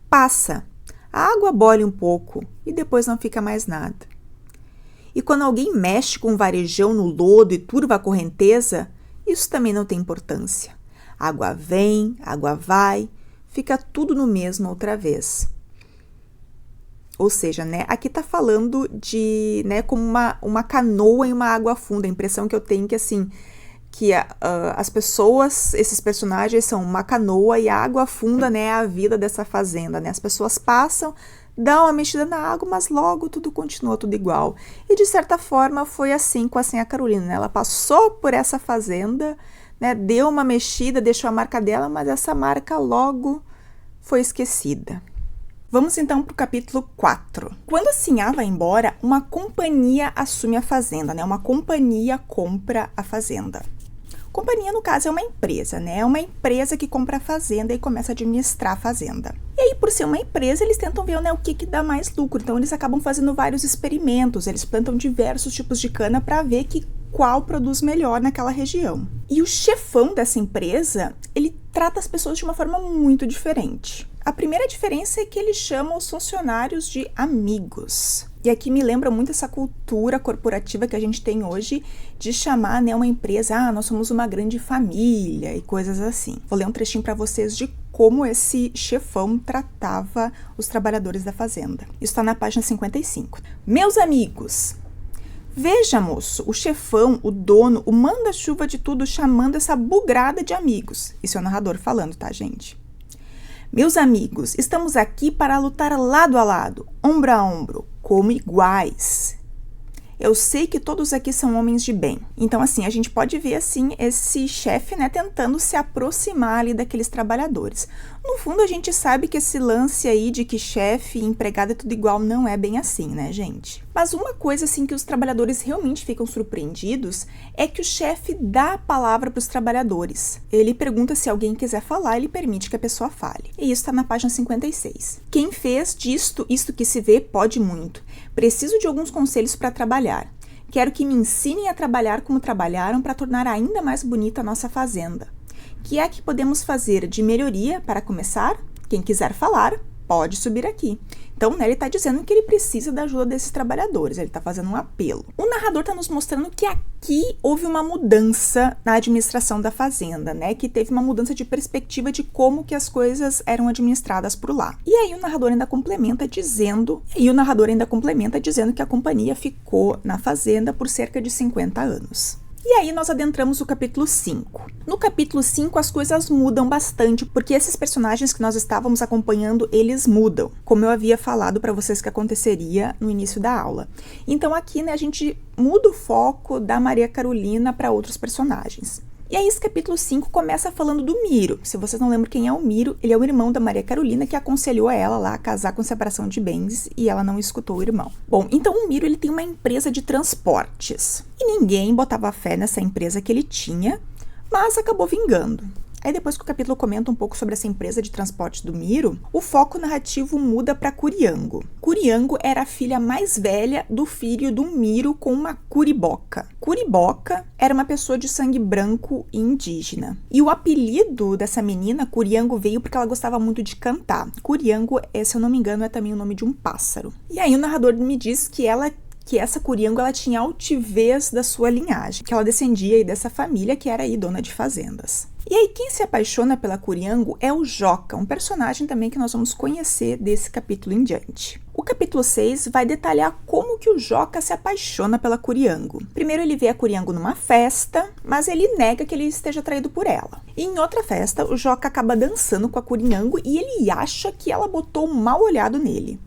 A: Passa. A água boile um pouco e depois não fica mais nada. E quando alguém mexe com um varejão no lodo e turva a correnteza, isso também não tem importância. Água vem, água vai, fica tudo no mesmo outra vez. Ou seja, né, aqui tá falando de, né, como uma canoa em uma água funda. A impressão que eu tenho que, assim, que as pessoas, esses personagens são uma canoa e a água funda, né, é a vida dessa fazenda, né? As pessoas passam, dá uma mexida na água, mas logo tudo continua tudo igual. E de certa forma foi assim com a Carolina, né? Ela passou por essa fazenda, né? Deu uma mexida, deixou a marca dela, mas essa marca logo foi esquecida. Vamos então para o capítulo 4. Quando a Sinhá vai embora, uma companhia assume a fazenda, né? Uma companhia compra a fazenda. Companhia, no caso, é uma empresa, né? É uma empresa que compra a fazenda e começa a administrar a fazenda. E aí, por ser uma empresa, eles tentam ver, né, o que dá mais lucro. Então, eles acabam fazendo vários experimentos. Eles plantam diversos tipos de cana para ver qual produz melhor naquela região. E o chefão dessa empresa, ele trata as pessoas de uma forma muito diferente. A primeira diferença é que ele chama os funcionários de amigos. E aqui me lembra muito essa cultura corporativa que a gente tem hoje de chamar, né, uma empresa, nós somos uma grande família e coisas assim. Vou ler um trechinho para vocês de como esse chefão tratava os trabalhadores da fazenda. Isso está na página 55. Meus amigos, veja, moço, o chefão, o dono, o manda-chuva de tudo chamando essa bugrada de amigos. Isso é o narrador falando, tá, gente? Meus amigos, estamos aqui para lutar lado a lado, ombro a ombro, como iguais. Eu sei que todos aqui são homens de bem. Então, assim, a gente pode ver, assim, esse chefe, né, tentando se aproximar ali daqueles trabalhadores. No fundo, a gente sabe que esse lance aí de que chefe e empregado é tudo igual não é bem assim, né, gente? Mas uma coisa, assim, que os trabalhadores realmente ficam surpreendidos é que o chefe dá a palavra para os trabalhadores. Ele pergunta se alguém quiser falar, ele permite que a pessoa fale. E isso está na página 56. Quem fez disto, isto que se vê, pode muito. Preciso de alguns conselhos para trabalhar. Quero que me ensinem a trabalhar como trabalharam para tornar ainda mais bonita a nossa fazenda. Que é que podemos fazer de melhoria para começar? Quem quiser falar, pode subir aqui. Então, né, ele está dizendo que ele precisa da ajuda desses trabalhadores, ele está fazendo um apelo. O narrador está nos mostrando que aqui houve uma mudança na administração da fazenda, né, que teve uma mudança de perspectiva de como que as coisas eram administradas por lá. E aí o narrador ainda complementa dizendo que a companhia ficou na fazenda por cerca de 50 anos. E aí nós adentramos o capítulo 5. No capítulo 5 as coisas mudam bastante, porque esses personagens que nós estávamos acompanhando, eles mudam, como eu havia falado para vocês que aconteceria no início da aula. Então aqui, né, a gente muda o foco da Maria Carolina para outros personagens. E aí esse capítulo 5 começa falando do Miro. Se vocês não lembram quem é o Miro, ele é o irmão da Maria Carolina que aconselhou ela lá a casar com separação de bens e ela não escutou o irmão. Bom, então o Miro, ele tem uma empresa de transportes e ninguém botava fé nessa empresa que ele tinha, mas acabou vingando. Aí depois que o capítulo comenta um pouco sobre essa empresa de transporte do Miro, o foco narrativo muda para Curiango. Curiango era a filha mais velha do filho do Miro com uma curiboca. Curiboca era uma pessoa de sangue branco e indígena. E o apelido dessa menina, Curiango, veio porque ela gostava muito de cantar. Curiango, se eu não me engano, é também o nome de um pássaro. E aí o narrador me diz que essa Curiango, ela tinha altivez da sua linhagem, que ela descendia aí dessa família que era aí dona de fazendas. E aí quem se apaixona pela Curiango é o Joca, um personagem também que nós vamos conhecer desse capítulo em diante. O O capítulo 6 vai detalhar como que o Joca se apaixona pela Curiango. Primeiro ele vê a Curiango numa festa, mas ele nega que ele esteja atraído por ela. E em outra festa, o Joca acaba dançando com a Curiango e ele acha que ela botou um mau olhado nele.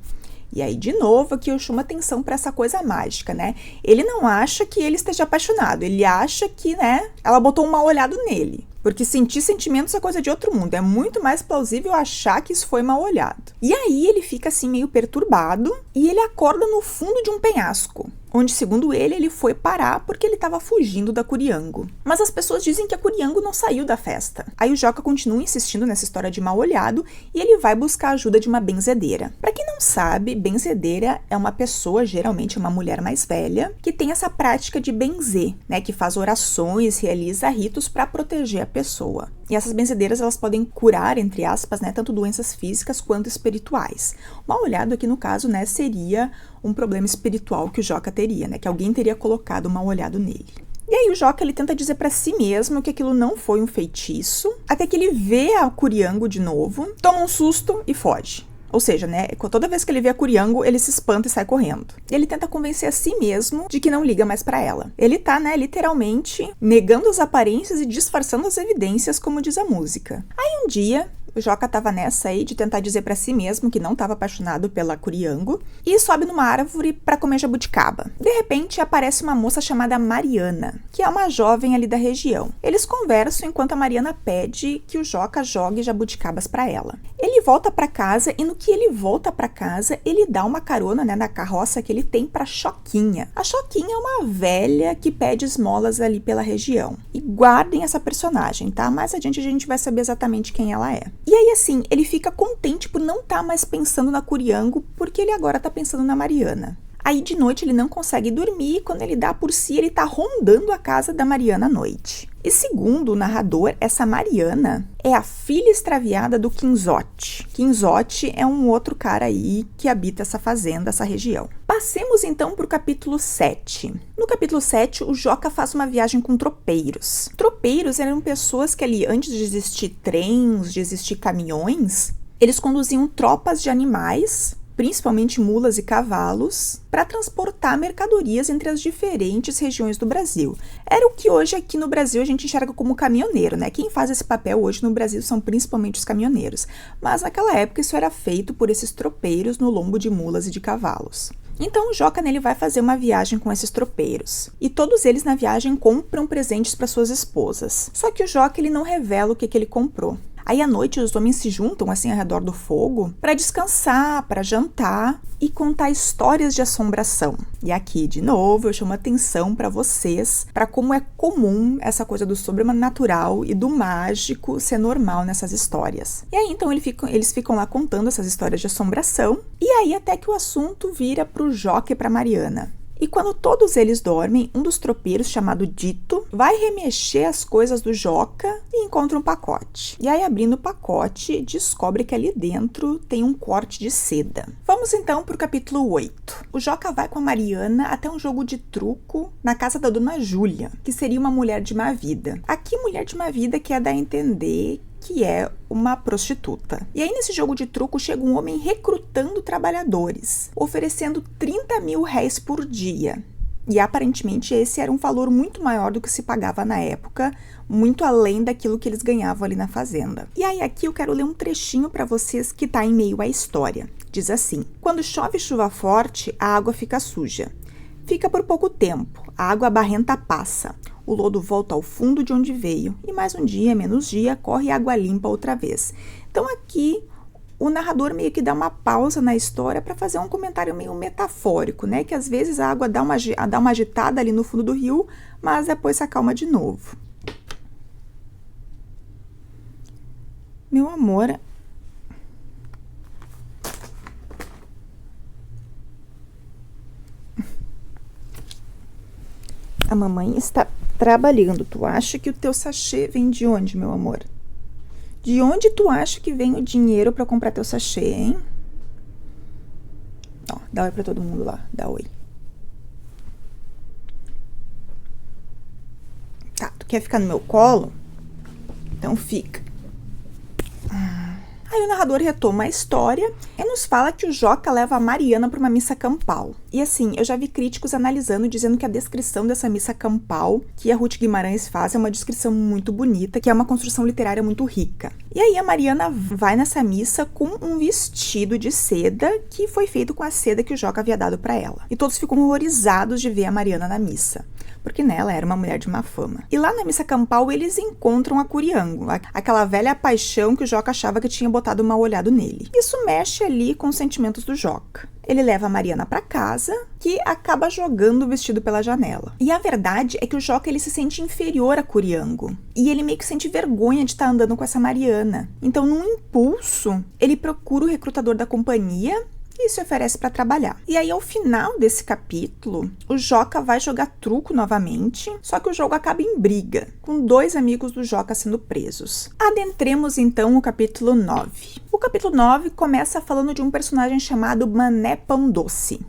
A: E aí, de novo, aqui eu chamo atenção para essa coisa mágica, né? Ele não acha que ele esteja apaixonado, ele acha que, né, ela botou um mau olhado nele. Porque sentir sentimentos é coisa de outro mundo. É muito mais plausível achar que isso foi mal olhado. E aí ele fica assim meio perturbado e ele acorda no fundo de um penhasco, onde, segundo ele foi parar porque ele estava fugindo da Curiango. Mas as pessoas dizem que a Curiango não saiu da festa. Aí o Joca continua insistindo nessa história de mal olhado e ele vai buscar a ajuda de uma benzedeira. Para quem não sabe, benzedeira é uma pessoa, geralmente uma mulher mais velha, que tem essa prática de benzer, né, que faz orações, realiza ritos para proteger a pessoa. E essas benzedeiras, elas podem curar, entre aspas, né, tanto doenças físicas quanto espirituais. O mal olhado aqui, no caso, né, seria um problema espiritual que o Joca teria, né, que alguém teria colocado um mal olhado nele. E aí o Joca, ele tenta dizer pra si mesmo que aquilo não foi um feitiço, até que ele vê a Curiango de novo, toma um susto e foge. Ou seja, né, toda vez que ele vê a Curiango, ele se espanta e sai correndo. Ele tenta convencer a si mesmo de que não liga mais pra ela. Ele tá, né, literalmente negando as aparências e disfarçando as evidências, como diz a música. Aí um dia, o Joca tava nessa aí de tentar dizer pra si mesmo que não tava apaixonado pela Curiango e sobe numa árvore pra comer jabuticaba. De repente, aparece uma moça chamada Mariana, que é uma jovem ali da região. Eles conversam enquanto a Mariana pede que o Joca jogue jabuticabas pra ela. Ele volta pra casa e no que ele volta pra casa, ele dá uma carona, né, na carroça que ele tem pra Choquinha. A Choquinha é uma velha que pede esmolas ali pela região. E guardem essa personagem, tá? Mais adiante a gente vai saber exatamente quem ela é. E aí, assim, ele fica contente por não estar mais pensando na Curiango, porque ele agora tá pensando na Mariana. Aí, de noite, ele não consegue dormir e quando ele dá por si, ele tá rondando a casa da Mariana à noite. E segundo o narrador, essa Mariana é a filha extraviada do Quinzote. Quinzote é um outro cara aí que habita essa fazenda, essa região. Passemos então para o capítulo 7. No capítulo 7, o Joca faz uma viagem com tropeiros. Tropeiros eram pessoas que ali, antes de existir trens, de existir caminhões, eles conduziam tropas de animais, principalmente mulas e cavalos, para transportar mercadorias entre as diferentes regiões do Brasil. Era o que hoje aqui no Brasil a gente enxerga como caminhoneiro, né? Quem faz esse papel hoje no Brasil são principalmente os caminhoneiros. Mas naquela época isso era feito por esses tropeiros no lombo de mulas e de cavalos. Então o Joca nele vai fazer uma viagem com esses tropeiros. E todos eles na viagem compram presentes para suas esposas. Só que o Joca ele não revela o que ele comprou. Aí à noite os homens se juntam assim ao redor do fogo para descansar, para jantar e contar histórias de assombração. E aqui de novo eu chamo atenção para vocês, para como é comum essa coisa do sobrenatural e do mágico ser normal nessas histórias. E aí então eles ficam lá contando essas histórias de assombração e aí até que o assunto vira pro Joca e pra Mariana. E quando todos eles dormem, um dos tropeiros, chamado Dito, vai remexer as coisas do Joca e encontra um pacote. E aí, abrindo o pacote, descobre que ali dentro tem um corte de seda. Vamos então para o capítulo 8. O Joca vai com a Mariana até um jogo de truco na casa da dona Júlia, que seria uma mulher de má vida. Aqui, mulher de má vida quer dar a entender que é uma prostituta. E aí, nesse jogo de truco, chega um homem recrutando trabalhadores, oferecendo 30 mil réis por dia. E aparentemente esse era um valor muito maior do que se pagava na época, muito além daquilo que eles ganhavam ali na fazenda. E aí aqui eu quero ler um trechinho para vocês que está em meio à história. Diz assim: quando chove chuva forte, a água fica suja. Fica por pouco tempo, a água barrenta passa. O lodo volta ao fundo de onde veio, e mais um dia, menos dia, corre água limpa outra vez. Então aqui o narrador meio que dá uma pausa na história para fazer um comentário meio metafórico, né? Que às vezes a água dá uma agitada ali no fundo do rio, mas depois se acalma de novo. Meu amor, a mamãe está trabalhando. Tu acha que o teu sachê vem de onde, meu amor? De onde tu acha que vem o dinheiro para comprar teu sachê, hein? Ó, dá oi pra todo mundo lá. Dá oi. Tá, tu quer ficar no meu colo? Então fica. Aí o narrador retoma a história e nos fala que o Joca leva a Mariana para uma missa campal. E assim, eu já vi críticos analisando, dizendo que a descrição dessa missa campal que a Ruth Guimarães faz é uma descrição muito bonita, que é uma construção literária muito rica. E aí a Mariana vai nessa missa com um vestido de seda que foi feito com a seda que o Joca havia dado para ela. E todos ficam horrorizados de ver a Mariana na missa, porque ela era uma mulher de má fama. E lá na missa campal eles encontram a Curiango, aquela velha paixão que o Joca achava que tinha botado um mal olhado nele. Isso mexe ali com os sentimentos do Joca. Ele leva a Mariana para casa, que acaba jogando o vestido pela janela. E a verdade é que o Joca ele se sente inferior a Curiango. E ele meio que sente vergonha de estar andando com essa Mariana. Então, num impulso, ele procura o recrutador da companhia e se oferece para trabalhar. E aí, ao final desse capítulo, o Joca vai jogar truco novamente, só que o jogo acaba em briga, com 2 amigos do Joca sendo presos. Adentremos, então, o capítulo 9. O capítulo 9 começa falando de um personagem chamado Mané Pão Doce,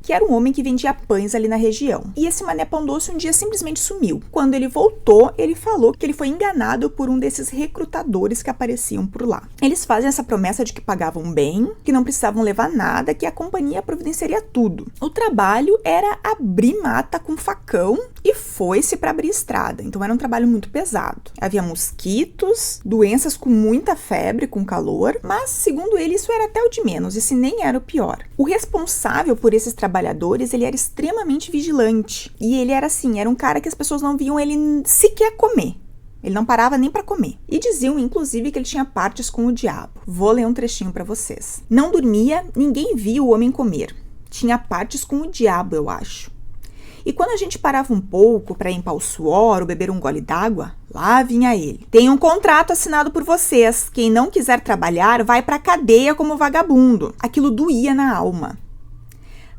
A: que era um homem que vendia pães ali na região. E esse Mané Pão Doce um dia simplesmente sumiu. Quando ele voltou, ele falou que ele foi enganado por um desses recrutadores que apareciam por lá. Eles fazem essa promessa de que pagavam bem, que não precisavam levar nada, que a companhia providenciaria tudo. O trabalho era abrir mata com facão e foi-se para abrir estrada. Então era um trabalho muito pesado. Havia mosquitos, doenças com muita febre, com calor, mas segundo ele isso era até o de menos, esse nem era o pior. O responsável por esses trabalhadores, ele era extremamente vigilante. E ele era assim, era um cara que as pessoas não viam ele sequer comer. Ele não parava nem para comer. E diziam, inclusive, que ele tinha partes com o diabo. Vou ler um trechinho para vocês. Não dormia, ninguém via o homem comer. Tinha partes com o diabo, eu acho. E quando a gente parava um pouco para limpar o suor ou beber um gole d'água, lá vinha ele. Tem um contrato assinado por vocês. Quem não quiser trabalhar vai para a cadeia como vagabundo. Aquilo doía na alma.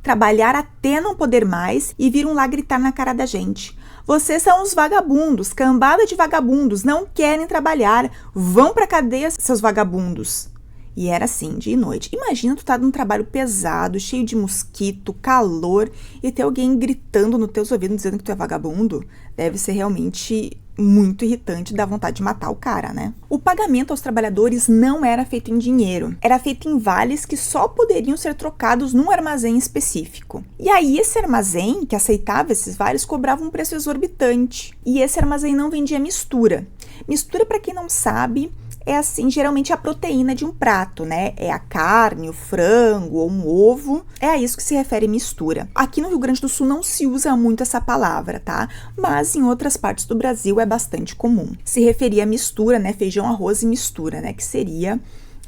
A: Trabalhar até não poder mais e vir lá gritar na cara da gente. Vocês são os vagabundos, cambada de vagabundos, não querem trabalhar, vão pra cadeia, seus vagabundos. E era assim, dia e noite. Imagina tu tá num trabalho pesado, cheio de mosquito, calor, e ter alguém gritando nos teus ouvidos dizendo que tu é vagabundo. Deve ser realmente muito irritante, dá vontade de matar o cara, né? O pagamento aos trabalhadores não era feito em dinheiro, era feito em vales que só poderiam ser trocados num armazém específico. E aí esse armazém, que aceitava esses vales, cobrava um preço exorbitante. E esse armazém não vendia mistura. Mistura, para quem não sabe, é assim, geralmente a proteína de um prato, né? É a carne, o frango ou um ovo. É a isso que se refere mistura. Aqui no Rio Grande do Sul não se usa muito essa palavra, tá? Mas em outras partes do Brasil é bastante comum. Se referia a mistura, né? Feijão, arroz e mistura, né? Que seria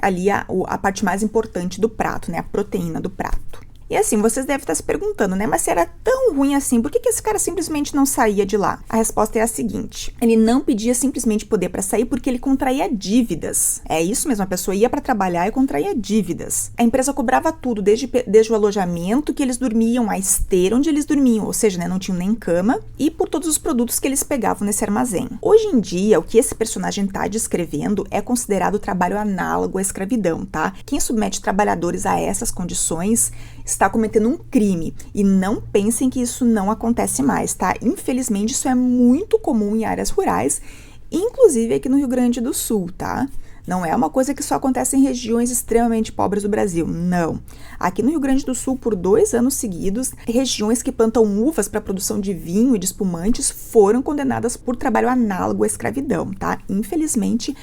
A: ali a parte mais importante do prato, né? A proteína do prato. E assim, vocês devem estar se perguntando, né? Mas se era tão ruim assim, por que esse cara simplesmente não saía de lá? A resposta é a seguinte: ele não pedia simplesmente poder para sair porque ele contraía dívidas. É isso mesmo, a pessoa ia para trabalhar e contraía dívidas. A empresa cobrava tudo, desde o alojamento que eles dormiam, a esteira onde eles dormiam, ou seja, né, não tinham nem cama, e por todos os produtos que eles pegavam nesse armazém. Hoje em dia, o que esse personagem está descrevendo é considerado trabalho análogo à escravidão, tá? Quem submete trabalhadores a essas condições está cometendo um crime. E não pensem que isso não acontece mais, tá? Infelizmente, isso é muito comum em áreas rurais, inclusive aqui no Rio Grande do Sul, tá? Não é uma coisa que só acontece em regiões extremamente pobres do Brasil, não. Aqui no Rio Grande do Sul, por 2 anos seguidos, regiões que plantam uvas para a produção de vinho e de espumantes foram condenadas por trabalho análogo à escravidão, tá? Infelizmente,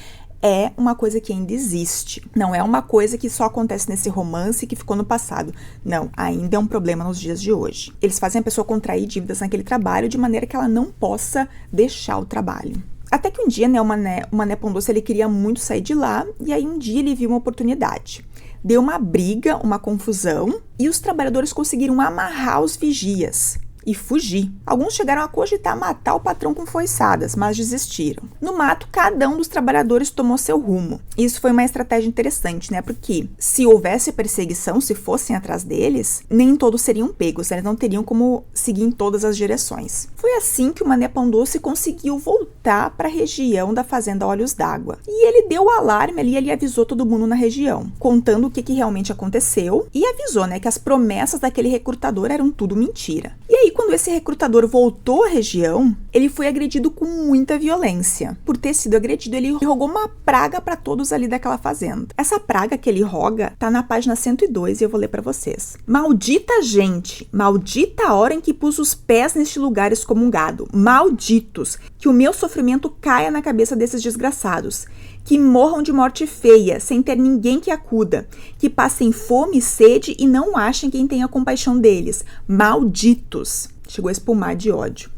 A: é uma coisa que ainda existe. Não é uma coisa que só acontece nesse romance que ficou no passado. Não, ainda é um problema nos dias de hoje. Eles fazem a pessoa contrair dívidas naquele trabalho de maneira que ela não possa deixar o trabalho. Até que um dia, né, o Mané Pão Doce, ele queria muito sair de lá, e aí um dia ele viu uma oportunidade. Deu uma briga, uma confusão, e os trabalhadores conseguiram amarrar os vigias e fugir. Alguns chegaram a cogitar matar o patrão com foiçadas, mas desistiram. No mato, cada um dos trabalhadores tomou seu rumo. Isso foi uma estratégia interessante, né? Porque se houvesse perseguição, se fossem atrás deles, nem todos seriam pegos, eles não teriam como seguir em todas as direções. Foi assim que o Mané Pão Doce conseguiu voltar para a região da fazenda Olhos d'Água. E ele deu o alarme ali, ele avisou todo mundo na região, contando o que realmente aconteceu, e avisou, né, que as promessas daquele recrutador eram tudo mentira. E aí, quando esse recrutador voltou à região, ele foi agredido com muita violência. Por ter sido agredido, ele rogou uma praga para todos ali daquela fazenda. Essa praga que ele roga tá na página 102 e eu vou ler para vocês. Maldita gente, maldita a hora em que pus os pés neste lugar excomungado. Malditos, que o meu sofrimento caia na cabeça desses desgraçados. Que morram de morte feia, sem ter ninguém que acuda. Que passem fome e sede e não achem quem tenha compaixão deles. Malditos. Chegou a espumar de ódio.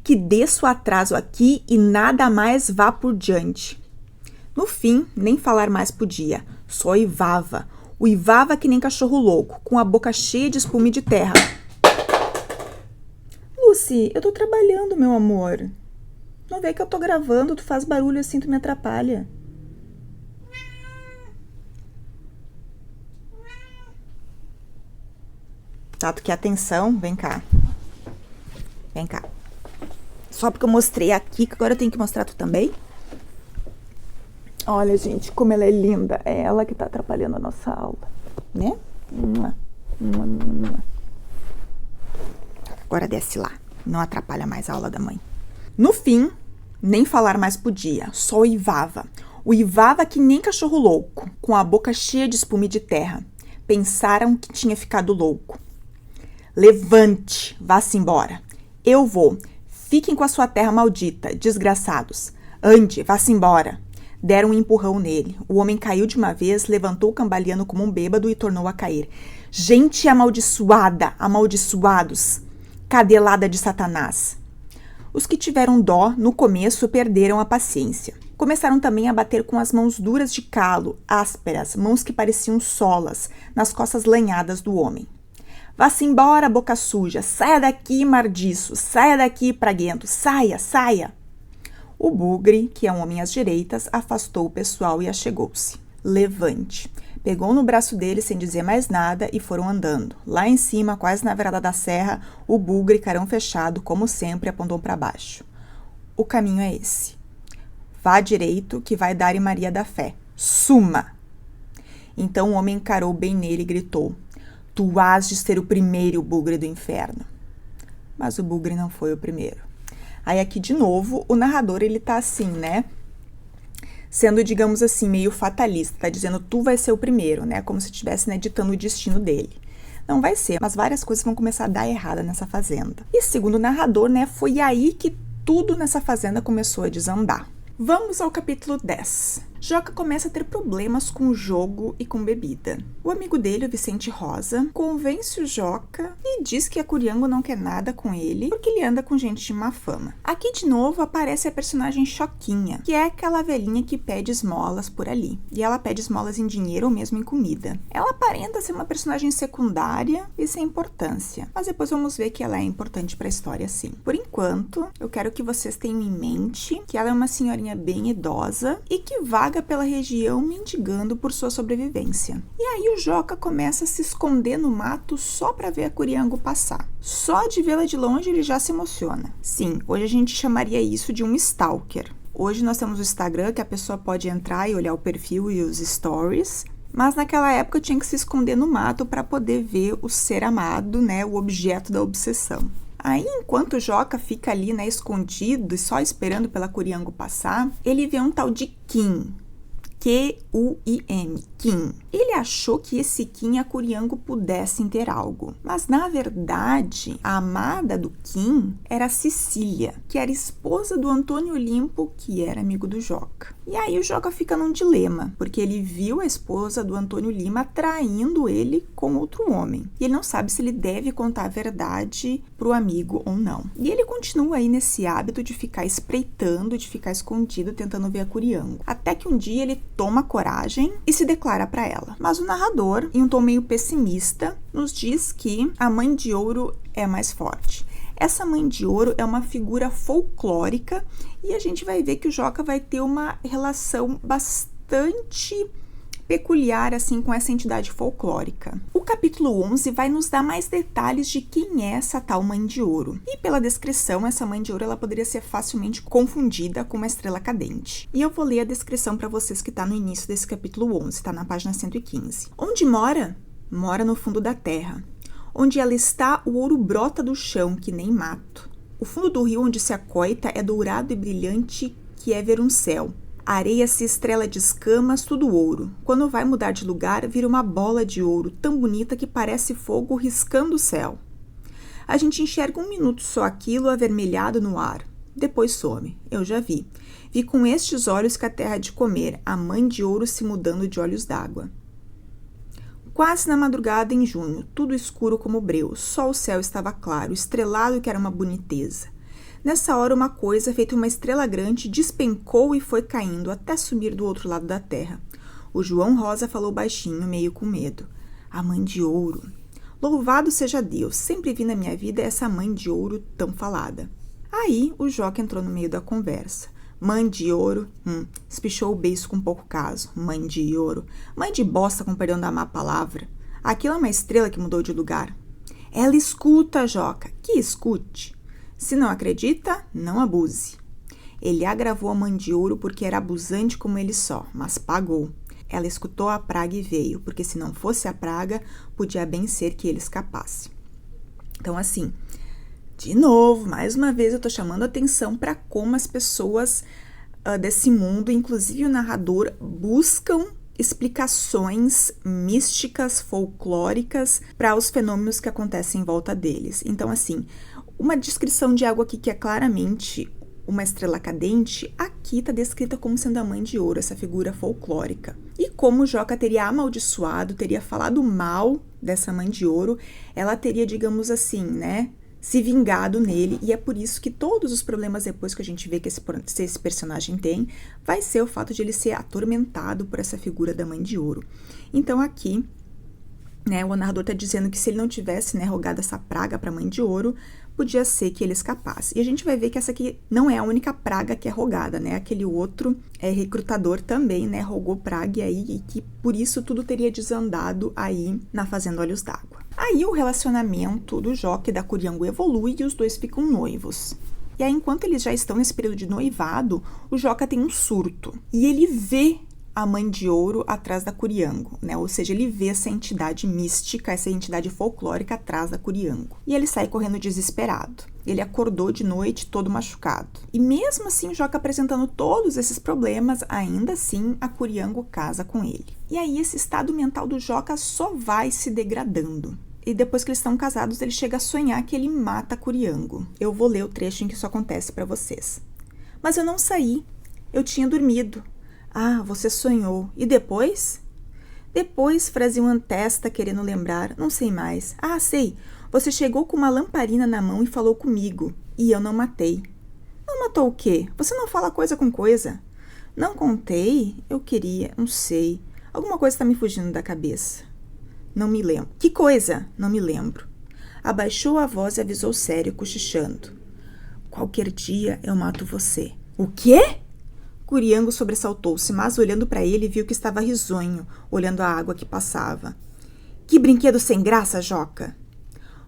A: Que desça o atraso aqui e nada mais vá por diante. No fim, nem falar mais podia. Só uivava. Uivava que nem cachorro louco, com a boca cheia de espuma e de terra. Lucy, eu tô trabalhando, meu amor. Não vê que eu tô gravando, tu faz barulho assim, tu me atrapalha. Tá, tu quer atenção? Vem cá. Vem cá. Só porque eu mostrei aqui, que agora eu tenho que mostrar tu também. Olha, gente, como ela é linda. É ela que tá atrapalhando a nossa aula, né? Agora desce lá. Não atrapalha mais a aula da mãe. No fim, nem falar mais podia. Só uivava. Uivava que nem cachorro louco, com a boca cheia de espuma e de terra. Pensaram que tinha ficado louco. Levante, vá-se embora. Eu vou. Fiquem com a sua terra maldita, desgraçados. Ande, vá-se embora. Deram um empurrão nele. O homem caiu de uma vez, levantou cambaleando como um bêbado e tornou a cair. Gente amaldiçoada, amaldiçoados. Cadelada de Satanás. Os que tiveram dó, no começo, perderam a paciência. Começaram também a bater com as mãos duras de calo, ásperas, mãos que pareciam solas, nas costas lanhadas do homem. Vá-se embora, boca suja. Saia daqui, mardiço. Saia daqui, praguento. Saia, saia. O bugre, que é um homem às direitas, afastou o pessoal e achegou-se. Levante. Pegou no braço dele sem dizer mais nada e foram andando. Lá em cima, quase na beirada da serra, o bugre, carão fechado, como sempre, apontou para baixo. O caminho é esse. Vá direito, que vai dar em Maria da Fé. Suma! Então o homem encarou bem nele e gritou. Tu has de ser o primeiro bugre do inferno. Mas o bugre não foi o primeiro. Aí aqui de novo, o narrador ele tá assim, né? Sendo, digamos assim, meio fatalista. Tá dizendo, tu vai ser o primeiro, né? Como se estivesse, né, ditando o destino dele. Não vai ser, mas várias coisas vão começar a dar errada nessa fazenda. E segundo o narrador, né, foi aí que tudo nessa fazenda começou a desandar. Vamos ao capítulo 10. Joca começa a ter problemas com o jogo e com bebida. O amigo dele, o Vicente Rosa, convence o Joca e diz que a Curiango não quer nada com ele porque ele anda com gente de má fama. Aqui de novo aparece a personagem Choquinha, que é aquela velhinha que pede esmolas por ali. E ela pede esmolas em dinheiro ou mesmo em comida. Ela aparenta ser uma personagem secundária e sem importância, mas depois vamos ver que ela é importante para a história sim. Por enquanto, eu quero que vocês tenham em mente que ela é uma senhorinha bem idosa e que vaga pela região mendigando por sua sobrevivência. E aí o Joca começa a se esconder no mato só para ver a Curiango passar. Só de vê-la de longe ele já se emociona. Sim, hoje a gente chamaria isso de um stalker. Hoje nós temos o Instagram que a pessoa pode entrar e olhar o perfil e os stories, mas naquela época tinha que se esconder no mato para poder ver o ser amado, né, o objeto da obsessão. Aí, enquanto o Joca fica ali, né, escondido e só esperando pela Curiango passar, ele vê um tal de Kim. Q-U-I-M, Kim. Ele achou que esse Kim e a Curiango pudessem ter algo. Mas, na verdade, a amada do Kim era a Cecília, que era esposa do Antônio Olimpo, que era amigo do Joca. E aí o Joca fica num dilema, porque ele viu a esposa do Antônio Lima traindo ele com outro homem. E ele não sabe se ele deve contar a verdade pro amigo ou não. E ele continua aí nesse hábito de ficar espreitando, de ficar escondido, tentando ver a Curiango. Até que um dia ele toma coragem e se declara para ela. Mas o narrador, em um tom meio pessimista, nos diz que a Mãe de Ouro é mais forte. Essa Mãe de Ouro é uma figura folclórica e a gente vai ver que o Joca vai ter uma relação bastante peculiar assim com essa entidade folclórica. O capítulo 11 vai nos dar mais detalhes de quem é essa tal Mãe de Ouro. E pela descrição, essa Mãe de Ouro ela poderia ser facilmente confundida com uma estrela cadente. E eu vou ler a descrição para vocês que está no início desse capítulo 11, está na página 115. Onde mora? Mora no fundo da terra. Onde ela está, o ouro brota do chão, que nem mato. O fundo do rio onde se acoita é dourado e brilhante, que é ver um céu. A areia se estrela de escamas, tudo ouro. Quando vai mudar de lugar, vira uma bola de ouro, tão bonita que parece fogo riscando o céu. A gente enxerga um minuto só aquilo avermelhado no ar. Depois some. Eu já vi. Vi com estes olhos que a terra há de comer, a mãe de ouro se mudando de olhos d'água. Quase na madrugada em junho, tudo escuro como breu, só o céu estava claro, estrelado que era uma boniteza. Nessa hora uma coisa, feita uma estrela grande, despencou e foi caindo até sumir do outro lado da terra. O João Rosa falou baixinho, meio com medo. A mãe de ouro. Louvado seja Deus, sempre vi na minha vida essa mãe de ouro tão falada. Aí o Joca entrou no meio da conversa. Mãe de ouro, espichou o beiço com pouco caso. Mãe de ouro. Mãe de bosta, com perdão da má palavra. Aquilo é uma estrela que mudou de lugar. Ela escuta, Joca. Que escute. Se não acredita, não abuse. Ele agravou a mãe de ouro porque era abusante como ele só, mas pagou. Ela escutou a praga e veio, porque se não fosse a praga, podia bem ser que ele escapasse. Então, assim, de novo, mais uma vez eu tô chamando atenção para como as pessoas desse mundo, inclusive o narrador, buscam explicações místicas, folclóricas para os fenômenos que acontecem em volta deles. Então, assim, uma descrição de algo aqui que é claramente uma estrela cadente, aqui está descrita como sendo a mãe de ouro, essa figura folclórica. E como o Joca teria amaldiçoado, teria falado mal dessa mãe de ouro, ela teria, digamos assim, né, se vingado nele, e é por isso que todos os problemas depois que a gente vê que esse personagem tem, vai ser o fato de ele ser atormentado por essa figura da mãe de ouro. Então aqui, né, o narrador está dizendo que se ele não tivesse, né, rogado essa praga para a mãe de ouro, podia ser que ele escapasse. E a gente vai ver que essa aqui não é a única praga que é rogada, né? Aquele outro recrutador também, né, rogou praga e que por isso tudo teria desandado aí na Fazenda Olhos d'Água. Aí o relacionamento do Joca e da Curiango evolui e os dois ficam noivos. E aí, enquanto eles já estão nesse período de noivado, o Joca tem um surto. E ele vê a mãe de ouro atrás da Curiango, né? Ou seja, ele vê essa entidade mística, essa entidade folclórica atrás da Curiango. E ele sai correndo desesperado. Ele acordou de noite todo machucado. E mesmo assim, o Joca apresentando todos esses problemas, ainda assim, a Curiango casa com ele. E aí, esse estado mental do Joca só vai se degradando. E depois que eles estão casados, ele chega a sonhar que ele mata a Curiango. Eu vou ler o trecho em que isso acontece para vocês. Mas eu não saí. Eu tinha dormido. Ah, você sonhou. E depois? Depois, franziu uma testa querendo lembrar. Não sei mais. Ah, sei. Você chegou com uma lamparina na mão e falou comigo. E eu não matei. Não matou o quê? Você não fala coisa com coisa. Não contei? Eu queria. Não sei. Alguma coisa está me fugindo da cabeça. Não me lembro. Que coisa? Não me lembro. Abaixou a voz e avisou sério, cochichando. Qualquer dia eu mato você. O quê? Curiango sobressaltou-se, mas olhando para ele viu que estava risonho, olhando a água que passava. Que brinquedo sem graça, Joca!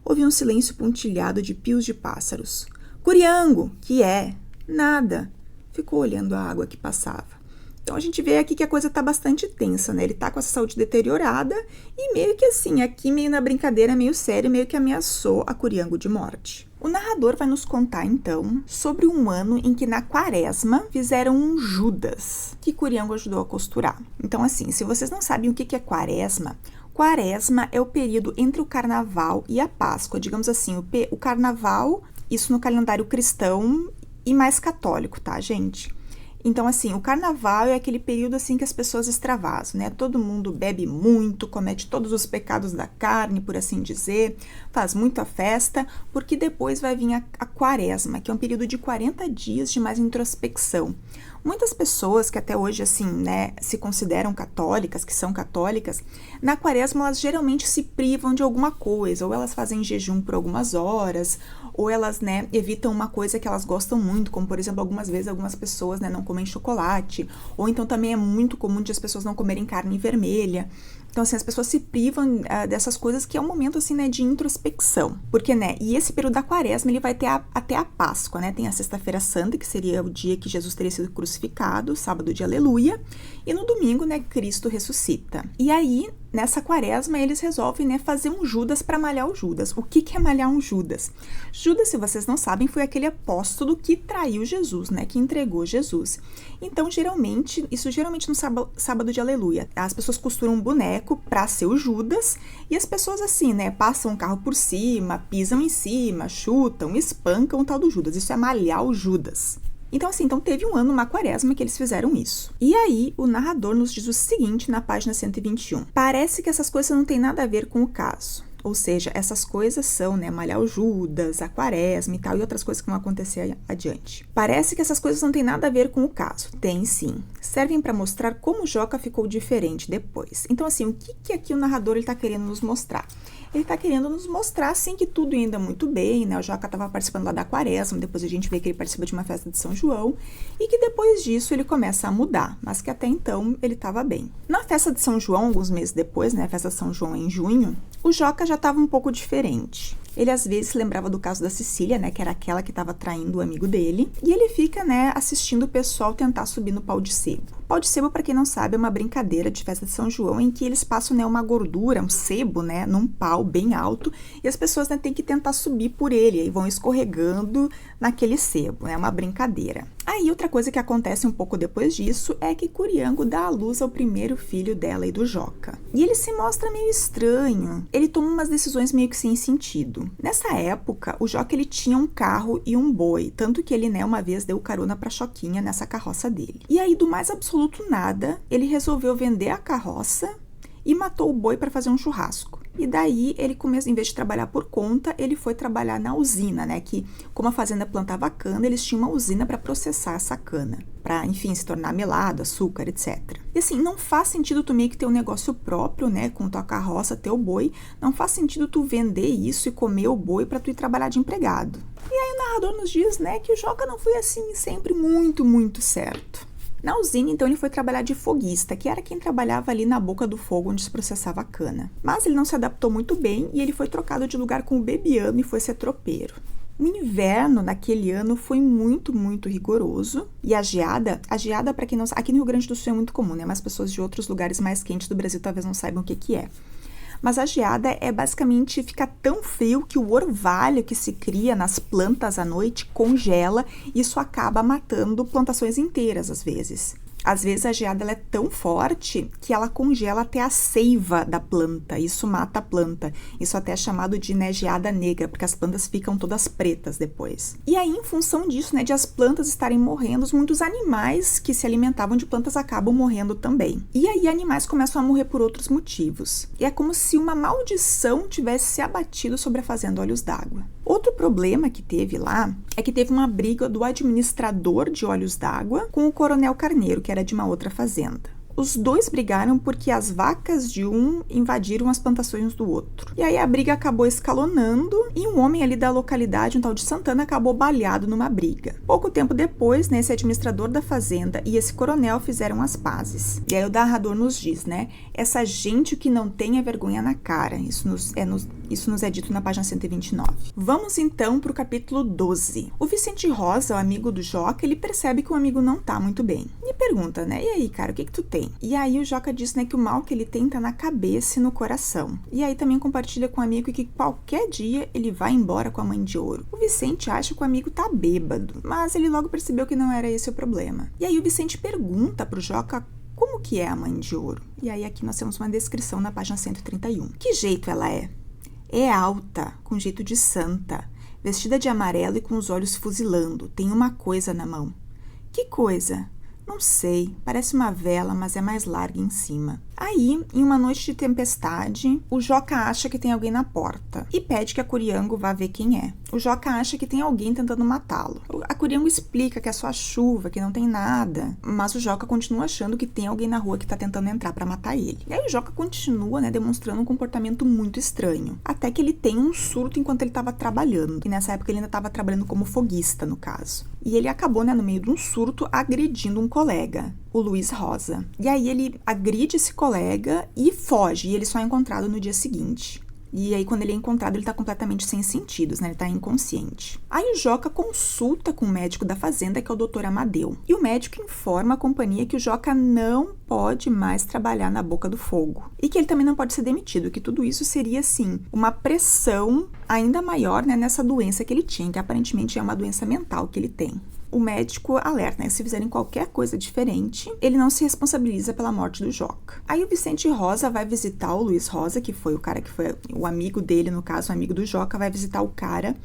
A: Houve um silêncio pontilhado de pios de pássaros. Curiango! Que é? Nada. Ficou olhando a água que passava. Então a gente vê aqui que a coisa tá bastante tensa, né? Ele tá com essa saúde deteriorada e meio que assim, aqui meio na brincadeira, meio sério, meio que ameaçou a Curiango de morte. O narrador vai nos contar, então, sobre um ano em que na quaresma fizeram um Judas, que Curiango ajudou a costurar. Então, assim, se vocês não sabem o que é quaresma, quaresma é o período entre o carnaval e a Páscoa. Digamos assim, o carnaval, isso no calendário cristão e mais católico, tá, gente? Então, assim, o carnaval é aquele período, assim, que as pessoas extravasam, né? Todo mundo bebe muito, comete todos os pecados da carne, por assim dizer, faz muita festa, porque depois vai vir a quaresma, que é um período de 40 dias de mais introspecção. Muitas pessoas que até hoje, assim, né, se consideram católicas, que são católicas, na quaresma elas geralmente se privam de alguma coisa, ou elas fazem jejum por algumas horas, ou elas, né, evitam uma coisa que elas gostam muito, como, por exemplo, algumas vezes algumas pessoas, né, não comem chocolate, ou então também é muito comum de as pessoas não comerem carne vermelha. Então, assim, as pessoas se privam dessas coisas, que é um momento, assim, né, de introspecção. Porque, né, e esse período da quaresma, ele vai ter até a Páscoa, né? Tem a Sexta-feira Santa, que seria o dia que Jesus teria sido crucificado, crucificado, sábado de aleluia, e no domingo, né, Cristo ressuscita. E aí, nessa quaresma, eles resolvem, né, fazer um Judas para malhar o Judas. O que é malhar um Judas? Judas, se vocês não sabem, foi aquele apóstolo que traiu Jesus, né, que entregou Jesus. Então, geralmente no sábado de aleluia, as pessoas costuram um boneco para ser o Judas, e as pessoas assim, né, passam o carro por cima, pisam em cima, chutam, espancam o tal do Judas. Isso é malhar o Judas. Então, teve um ano, uma quaresma, que eles fizeram isso. E aí, o narrador nos diz o seguinte na página 121. Parece que essas coisas não têm nada a ver com o caso. Ou seja, essas coisas são, né, malhar o Judas, a quaresma e tal, e outras coisas que vão acontecer adiante. Parece que essas coisas não têm nada a ver com o caso. Tem sim. Servem para mostrar como Joca ficou diferente depois. Então, o que aqui o narrador está querendo nos mostrar? Ele está querendo nos mostrar, assim, que tudo ainda muito bem, né? O Joca estava participando lá da quaresma, depois a gente vê que ele participa de uma festa de São João, e que depois disso ele começa a mudar, mas que até então ele estava bem. Na festa de São João, alguns meses depois, né? A festa de São João em junho, o Joca já estava um pouco diferente. Ele às vezes se lembrava do caso da Cecília, né, que era aquela que estava traindo o amigo dele, e ele fica, né, assistindo o pessoal tentar subir no pau de sebo. Pau de sebo, para quem não sabe, é uma brincadeira de festa de São João em que eles passam, né, uma gordura, um sebo, né, num pau bem alto, e as pessoas, né, têm que tentar subir por ele, e vão escorregando naquele sebo, né, uma brincadeira. Aí, outra coisa que acontece um pouco depois disso é que Curiango dá à luz ao primeiro filho dela e do Joca. E ele se mostra meio estranho, ele toma umas decisões meio que sem sentido. Nessa época, o Joca ele tinha um carro e um boi, tanto que ele, né, uma vez deu carona pra Choquinha nessa carroça dele. E aí, do mais absoluto nada, ele resolveu vender a carroça e matou o boi para fazer um churrasco. E daí, ele começou, em vez de trabalhar por conta, ele foi trabalhar na usina, né? Que, como a fazenda plantava cana, eles tinham uma usina para processar essa cana. Para, enfim, se tornar melado, açúcar, etc. E assim, não faz sentido tu meio que ter um negócio próprio, né? Com tua carroça, teu boi. Não faz sentido tu vender isso e comer o boi para tu ir trabalhar de empregado. E aí o narrador nos diz, né? Que o Joca não foi assim sempre muito, muito certo. Na usina, então, ele foi trabalhar de foguista, que era quem trabalhava ali na boca do fogo onde se processava a cana. Mas ele não se adaptou muito bem e ele foi trocado de lugar com o Bebiano e foi ser tropeiro. O inverno naquele ano foi muito, muito rigoroso. E a geada, para quem não sabe, aqui no Rio Grande do Sul é muito comum, né? Mas pessoas de outros lugares mais quentes do Brasil talvez não saibam o que é. Mas a geada é basicamente ficar tão frio que o orvalho que se cria nas plantas à noite congela e isso acaba matando plantações inteiras às vezes. Às vezes a geada ela é tão forte que ela congela até a seiva da planta, isso mata a planta. Isso até é chamado de, né, geada negra, porque as plantas ficam todas pretas depois. E aí, em função disso, né, de as plantas estarem morrendo, muitos animais que se alimentavam de plantas acabam morrendo também. E aí animais começam a morrer por outros motivos. E é como se uma maldição tivesse se abatido sobre a fazenda Olhos d'Água. Outro problema que teve lá é que teve uma briga do administrador de Olhos d'Água com o Coronel Carneiro, que era de uma outra fazenda. Os dois brigaram porque as vacas de um invadiram as plantações do outro. E aí a briga acabou escalonando e um homem ali da localidade, um tal de Santana, acabou baleado numa briga. Pouco tempo depois, né, esse administrador da fazenda e esse coronel fizeram as pazes. E aí o narrador nos diz, né, essa gente que não tem a vergonha na cara. Isso nos é dito na página 129. Vamos então para o capítulo 12. O Vicente Rosa, o amigo do Joca, ele percebe que o amigo não tá muito bem. E pergunta, né, e aí, cara, o que tu tem? E aí o Joca diz, né, que o mal que ele tem tá na cabeça e no coração. E aí também compartilha com o amigo que qualquer dia ele vai embora com a mãe de ouro. O Vicente acha que o amigo tá bêbado, mas ele logo percebeu que não era esse o problema. E aí o Vicente pergunta pro Joca como que é a mãe de ouro. E aí aqui nós temos uma descrição na página 131. Que jeito ela é? É alta, com jeito de santa, vestida de amarelo e com os olhos fuzilando. Tem uma coisa na mão. Que coisa? Não sei, parece uma vela, mas é mais larga em cima. Aí, em uma noite de tempestade, o Joca acha que tem alguém na porta e pede que a Curiango vá ver quem é. O Joca acha que tem alguém tentando matá-lo. A Curiango explica que é só chuva, que não tem nada, mas o Joca continua achando que tem alguém na rua que tá tentando entrar pra matar ele. E aí o Joca continua, né, demonstrando um comportamento muito estranho, até que ele tem um surto enquanto ele tava trabalhando. E nessa época ele ainda tava trabalhando como foguista, no caso. E ele acabou, né, no meio de um surto, agredindo um colega, o Luiz Rosa. E aí ele agride esse colega e foge, e ele só é encontrado no dia seguinte. E aí, quando ele é encontrado, ele tá completamente sem sentidos, né? Ele tá inconsciente. Aí o Joca consulta com o médico da fazenda, que é o Dr. Amadeu. E o médico informa a companhia que o Joca não pode mais trabalhar na boca do fogo. E que ele também não pode ser demitido, que tudo isso seria, assim, uma pressão ainda maior, né, nessa doença que ele tinha, que aparentemente é uma doença mental que ele tem. O médico alerta, né? Se fizerem qualquer coisa diferente, ele não se responsabiliza pela morte do Joca. Aí o Vicente Rosa vai visitar o Luiz Rosa, que foi o cara que foi o amigo dele, no caso, o amigo do Joca, vai visitar o cara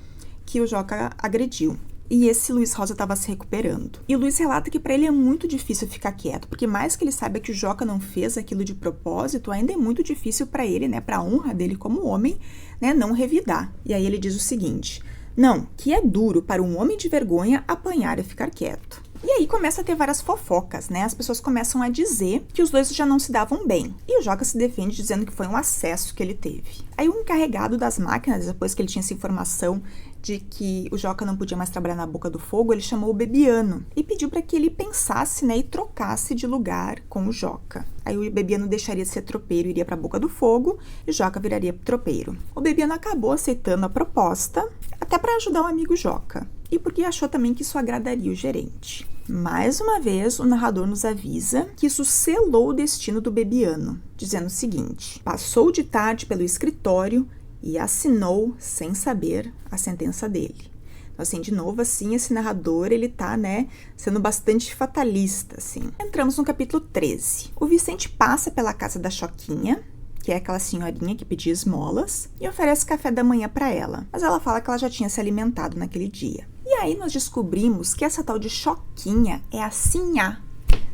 A: que o Joca agrediu. E esse Luiz Rosa estava se recuperando. E o Luiz relata que para ele é muito difícil ficar quieto, porque mais que ele saiba que o Joca não fez aquilo de propósito, ainda é muito difícil para ele, né, para a honra dele como homem, né, não revidar. E aí ele diz o seguinte: não, que é duro para um homem de vergonha apanhar e ficar quieto. E aí começa a ter várias fofocas, né? As pessoas começam a dizer que os dois já não se davam bem. E o Joca se defende dizendo que foi um acesso que ele teve. Aí o encarregado das máquinas, depois que ele tinha essa informação de que o Joca não podia mais trabalhar na boca do fogo, ele chamou o Bebiano e pediu para que ele pensasse, né, e trocasse de lugar com o Joca. Aí o Bebiano deixaria de ser tropeiro e iria para a boca do fogo, e o Joca viraria tropeiro. O Bebiano acabou aceitando a proposta, até para ajudar o amigo Joca, e porque achou também que isso agradaria o gerente. Mais uma vez, o narrador nos avisa que isso selou o destino do Bebiano, dizendo o seguinte: passou de tarde pelo escritório e assinou, sem saber, a sentença dele. Então, assim, de novo, assim, esse narrador, ele tá, né, sendo bastante fatalista, assim. Entramos no capítulo 13. O Vicente passa pela casa da Choquinha, que é aquela senhorinha que pedia esmolas, e oferece café da manhã para ela. Mas ela fala que ela já tinha se alimentado naquele dia. E aí nós descobrimos que essa tal de Choquinha é a Sinhá.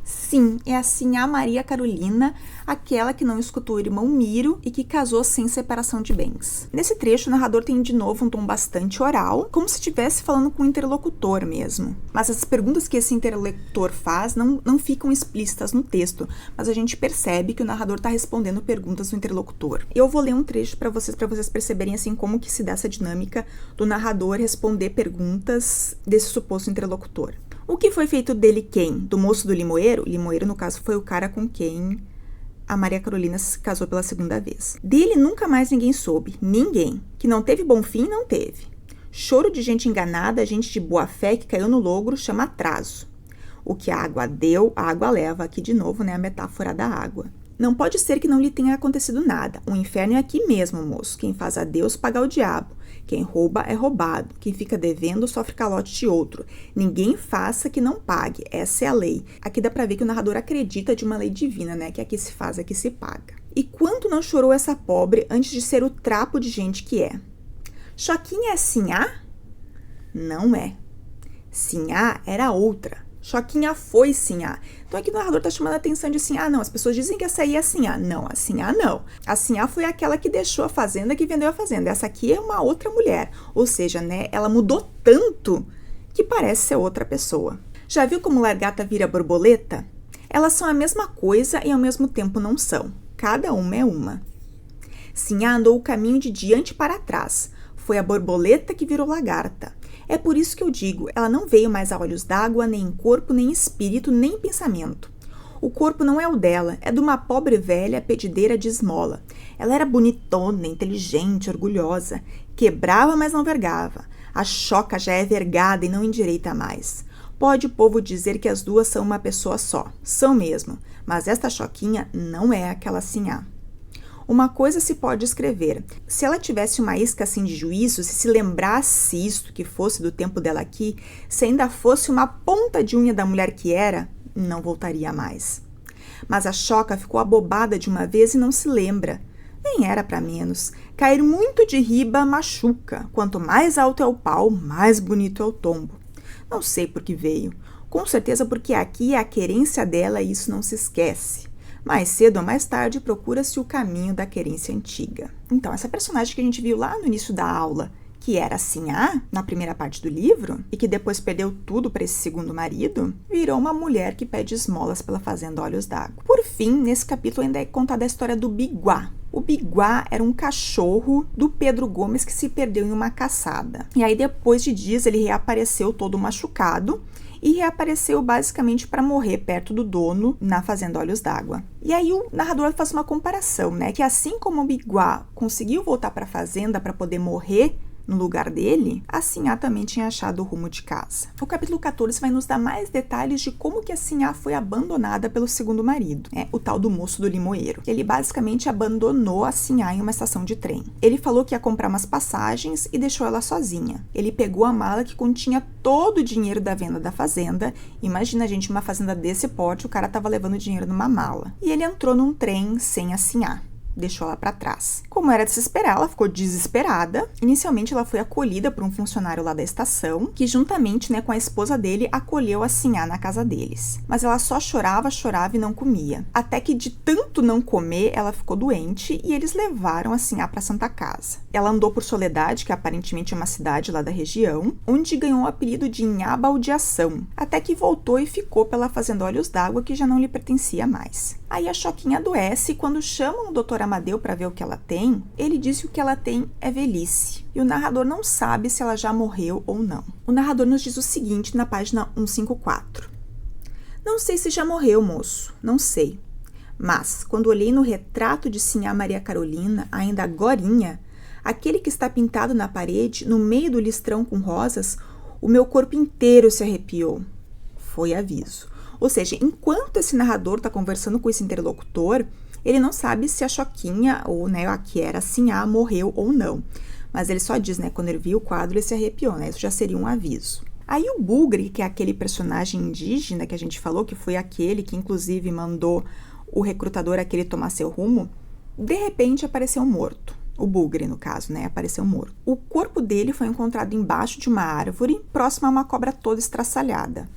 A: Sim, é a Sinhá Maria Carolina, aquela que não escutou o irmão Miro e que casou sem separação de bens. Nesse trecho, o narrador tem de novo um tom bastante oral, como se estivesse falando com um interlocutor mesmo. Mas as perguntas que esse interlocutor faz não ficam explícitas no texto, mas a gente percebe que o narrador está respondendo perguntas do interlocutor. Eu vou ler um trecho para vocês perceberem assim como que se dá essa dinâmica do narrador responder perguntas desse suposto interlocutor. O que foi feito dele quem? Do moço do limoeiro? Limoeiro, no caso, foi o cara com quem a Maria Carolina se casou pela segunda vez. Dele nunca mais ninguém soube. Ninguém. Que não teve bom fim, não teve. Choro de gente enganada, gente de boa fé que caiu no logro, chama atraso. O que a água deu, a água leva. Aqui de novo, né, a metáfora da água. Não pode ser que não lhe tenha acontecido nada. O inferno é aqui mesmo, moço. Quem faz a Deus paga ao diabo. Quem rouba é roubado. Quem fica devendo sofre calote de outro. Ninguém faça que não pague. Essa é a lei. Aqui dá pra ver que o narrador acredita de uma lei divina, né? Que aqui se faz, aqui se paga. E quanto não chorou essa pobre antes de ser o trapo de gente que é? Choquinha é Sinhá? Não é. Sinhá era outra. Choquinha foi Sinhá. Então aqui o narrador tá chamando a atenção de assim, não, as pessoas dizem que essa aí é a Sinhá. Não, a Sinhá não. A Sinhá foi aquela que deixou a fazenda, que vendeu a fazenda. Essa aqui é uma outra mulher. Ou seja, né, ela mudou tanto que parece ser outra pessoa. Já viu como largata vira borboleta? Elas são a mesma coisa e ao mesmo tempo não são. Cada uma é uma. Sinhá andou o caminho de diante para trás. Foi a borboleta que virou lagarta. É por isso que eu digo, ela não veio mais a olhos d'água, nem em corpo, nem em espírito, nem em pensamento. O corpo não é o dela, é de uma pobre velha pedideira de esmola. Ela era bonitona, inteligente, orgulhosa. Quebrava, mas não vergava. A Choca já é vergada e não endireita mais. Pode o povo dizer que as duas são uma pessoa só. São mesmo, mas esta Choquinha não é aquela Sinhá. Uma coisa se pode escrever. Se ela tivesse uma isca assim de juízo, se lembrasse isto que fosse do tempo dela aqui, se ainda fosse uma ponta de unha da mulher que era, não voltaria mais. Mas a Choca ficou abobada de uma vez e não se lembra. Nem era para menos. Cair muito de riba machuca. Quanto mais alto é o pau, mais bonito é o tombo. Não sei por que veio. Com certeza porque aqui é a querência dela e isso não se esquece. Mais cedo ou mais tarde, procura-se o caminho da querência antiga. Então, essa personagem que a gente viu lá no início da aula, que era a Sinhá, na primeira parte do livro, e que depois perdeu tudo para esse segundo marido, virou uma mulher que pede esmolas pela fazenda Olhos d'Água. Por fim, nesse capítulo ainda é contada a história do Biguá. O Biguá era um cachorro do Pedro Gomes que se perdeu em uma caçada. E aí, depois de dias, ele reapareceu todo machucado e reapareceu basicamente para morrer perto do dono na fazenda Olhos d'Água. E aí o narrador faz uma comparação, né, que assim como o Biguá conseguiu voltar para a fazenda para poder morrer no lugar dele, a Sinhá também tinha achado o rumo de casa. O capítulo 14 vai nos dar mais detalhes de como que a Sinhá foi abandonada pelo segundo marido, o tal do moço do limoeiro. Ele basicamente abandonou a Sinhá em uma estação de trem. Ele falou que ia comprar umas passagens e deixou ela sozinha. Ele pegou a mala que continha todo o dinheiro da venda da fazenda. Imagina, gente, uma fazenda desse porte, o cara tava levando dinheiro numa mala. E ele entrou num trem sem a Sinhá. Deixou ela para trás. Como era de se esperar, ela ficou desesperada. Inicialmente, ela foi acolhida por um funcionário lá da estação, que juntamente, com a esposa dele, acolheu a Sinhá na casa deles. Mas ela só chorava e não comia. Até que de tanto não comer, ela ficou doente e eles levaram a Sinhá para Santa Casa. Ela andou por Soledade, que aparentemente é uma cidade lá da região, onde ganhou o apelido de Nhá Baldeação, até que voltou e ficou pela fazenda Olhos d'Água, que já não lhe pertencia mais. Aí a Choquinha adoece e quando chamam o Dr. Amadeu para ver o que ela tem, ele diz que o que ela tem é velhice. E o narrador não sabe se ela já morreu ou não. O narrador nos diz o seguinte na página 154. Não sei se já morreu, moço, não sei. Mas, quando olhei no retrato de Sinhá Maria Carolina, ainda agorinha, aquele que está pintado na parede, no meio do listrão com rosas, o meu corpo inteiro se arrepiou. Foi aviso. Ou seja, enquanto esse narrador está conversando com esse interlocutor, ele não sabe se a Choquinha, ou a que era a Sinhá, morreu ou não. Mas ele só diz, quando ele viu o quadro, ele se arrepiou, Isso já seria um aviso. Aí o Bugre, que é aquele personagem indígena que a gente falou, que foi aquele que inclusive mandou o recrutador aquele tomar seu rumo, de repente apareceu morto. O Bugre, no caso, apareceu morto. O corpo dele foi encontrado embaixo de uma árvore, próximo a uma cobra toda estraçalhada.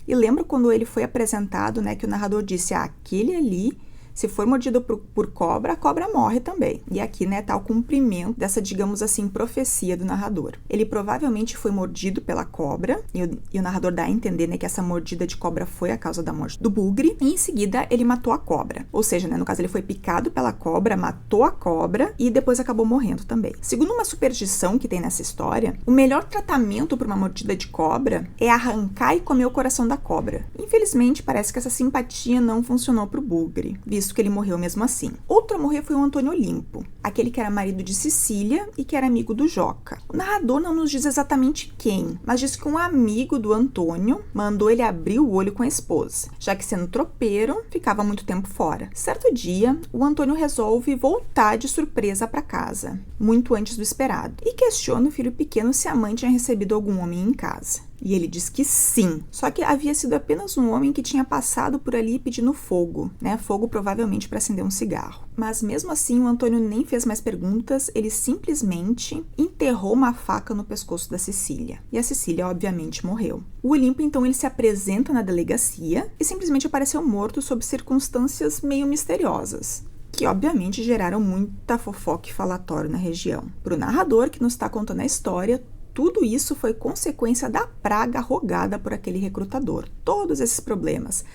A: E lembra quando ele foi apresentado, que o narrador disse, aquele ali, se for mordido por cobra, a cobra morre também. E aqui, tá o cumprimento dessa, digamos assim, profecia do narrador. Ele provavelmente foi mordido pela cobra, e o narrador dá a entender, que essa mordida de cobra foi a causa da morte do Bugre, e em seguida ele matou a cobra. Ou seja, no caso ele foi picado pela cobra, matou a cobra e depois acabou morrendo também. Segundo uma superstição que tem nessa história, o melhor tratamento para uma mordida de cobra é arrancar e comer o coração da cobra. Infelizmente, parece que essa simpatia não funcionou pro Bugre, visto que ele morreu mesmo assim. Outro a morrer foi o Antônio Olimpo, aquele que era marido de Cecília e que era amigo do Joca. O narrador não nos diz exatamente quem, mas diz que um amigo do Antônio mandou ele abrir o olho com a esposa, já que sendo tropeiro, ficava muito tempo fora. Certo dia, o Antônio resolve voltar de surpresa para casa, muito antes do esperado, e questiona o filho pequeno se a mãe tinha recebido algum homem em casa. E ele diz que sim, só que havia sido apenas um homem que tinha passado por ali pedindo fogo, Fogo provavelmente para acender um cigarro. Mas mesmo assim o Antônio nem fez mais perguntas, ele simplesmente enterrou uma faca no pescoço da Cecília. E a Cecília obviamente morreu. O Olimpo então ele se apresenta na delegacia e simplesmente apareceu morto sob circunstâncias meio misteriosas, que obviamente geraram muita fofoca e falatório na região. Para o narrador que nos está contando a história, tudo isso foi consequência da praga rogada por aquele recrutador. Todos esses problemas.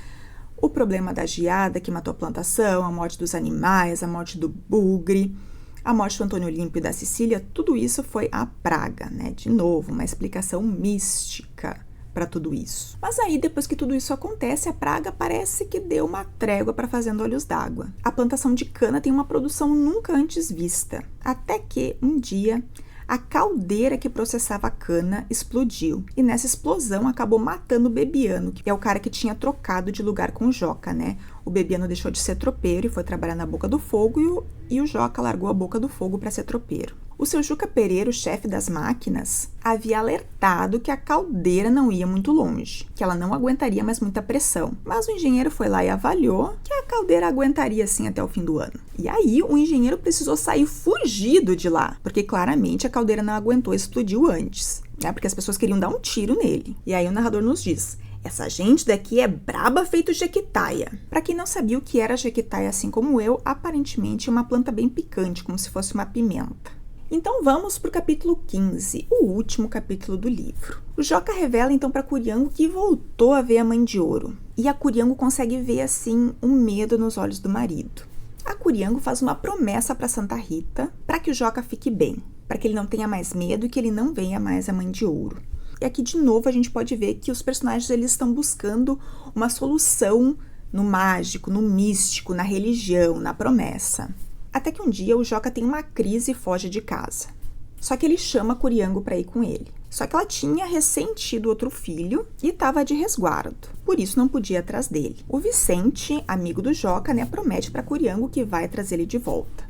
A: O problema da geada que matou a plantação, a morte dos animais, a morte do Bugre, a morte do Antônio Olimpo e da Cecília, tudo isso foi a praga, De novo, uma explicação mística para tudo isso. Mas aí, depois que tudo isso acontece, a praga parece que deu uma trégua para a fazenda Olhos d'Água. A plantação de cana tem uma produção nunca antes vista. Até que, um dia, a caldeira que processava a cana explodiu. E nessa explosão acabou matando o Bebiano, que é o cara que tinha trocado de lugar com o Joca, O Bebiano deixou de ser tropeiro e foi trabalhar na Boca do Fogo e o Joca largou a Boca do Fogo para ser tropeiro. O seu Juca Pereira, o chefe das máquinas, havia alertado que a caldeira não ia muito longe, que ela não aguentaria mais muita pressão. Mas o engenheiro foi lá e avaliou que a caldeira aguentaria sim até o fim do ano. E aí o engenheiro precisou sair fugido de lá, porque claramente a caldeira não aguentou e explodiu antes, porque as pessoas queriam dar um tiro nele. E aí o narrador nos diz: essa gente daqui é braba feito jequitaia. Para quem não sabia o que era jequitaia, assim como eu, aparentemente é uma planta bem picante, como se fosse uma pimenta. Então vamos para o capítulo 15, o último capítulo do livro. O Joca revela então para Curiango que voltou a ver a Mãe de Ouro. E a Curiango consegue ver assim um medo nos olhos do marido. A Curiango faz uma promessa para Santa Rita para que o Joca fique bem, para que ele não tenha mais medo e que ele não venha mais a Mãe de Ouro. E aqui de novo a gente pode ver que os personagens eles estão buscando uma solução no mágico, no místico, na religião, na promessa. Até que um dia o Joca tem uma crise e foge de casa. Só que ele chama a Curiango para ir com ele. Só que ela tinha recém-tido outro filho e estava de resguardo. Por isso não podia ir atrás dele. O Vicente, amigo do Joca, promete para Curiango que vai trazer ele de volta.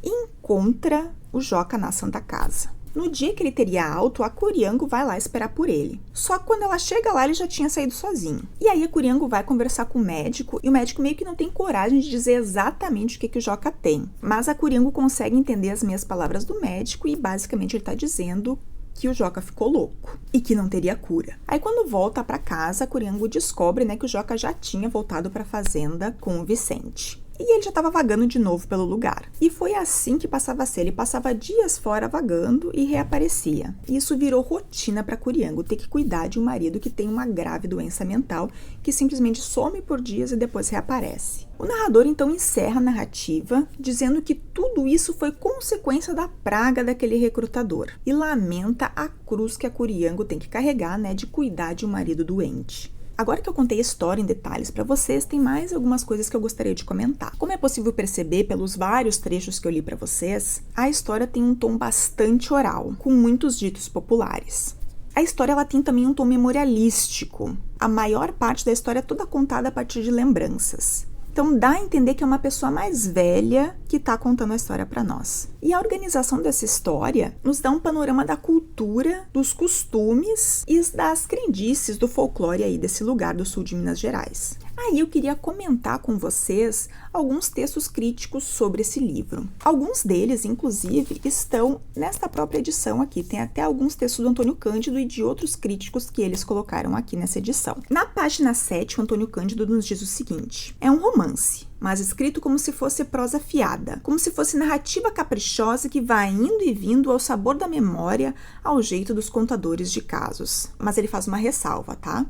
A: E encontra o Joca na Santa Casa. No dia que ele teria alto, a Curiango vai lá esperar por ele. Só que quando ela chega lá, ele já tinha saído sozinho. E aí a Curiango vai conversar com o médico, e o médico meio que não tem coragem de dizer exatamente o que o Joca tem. Mas a Curiango consegue entender as meias palavras do médico e basicamente ele tá dizendo que o Joca ficou louco e que não teria cura. Aí quando volta para casa, a Curiango descobre que o Joca já tinha voltado para a fazenda com o Vicente. E ele já estava vagando de novo pelo lugar. E foi assim que passava a ser. Ele passava dias fora vagando e reaparecia. E isso virou rotina para Curiango, ter que cuidar de um marido que tem uma grave doença mental, que simplesmente some por dias e depois reaparece. O narrador então encerra a narrativa dizendo que tudo isso foi consequência da praga daquele recrutador. E lamenta a cruz que a Curiango tem que carregar, de cuidar de um marido doente. Agora que eu contei a história em detalhes para vocês, tem mais algumas coisas que eu gostaria de comentar. Como é possível perceber pelos vários trechos que eu li para vocês, a história tem um tom bastante oral, com muitos ditos populares. A história ela tem também um tom memorialístico. A maior parte da história é toda contada a partir de lembranças. Então dá a entender que é uma pessoa mais velha que está contando a história para nós. E a organização dessa história nos dá um panorama da cultura, dos costumes e das crendices do folclore aí desse lugar do sul de Minas Gerais. Aí eu queria comentar com vocês alguns textos críticos sobre esse livro. Alguns deles, inclusive, estão nesta própria edição aqui. Tem até alguns textos do Antônio Cândido e de outros críticos que eles colocaram aqui nessa edição. Na página 7, o Antônio Cândido nos diz o seguinte: é um romance, mas escrito como se fosse prosa fiada, como se fosse narrativa caprichosa que vai indo e vindo ao sabor da memória, ao jeito dos contadores de casos. Mas ele faz uma ressalva, tá?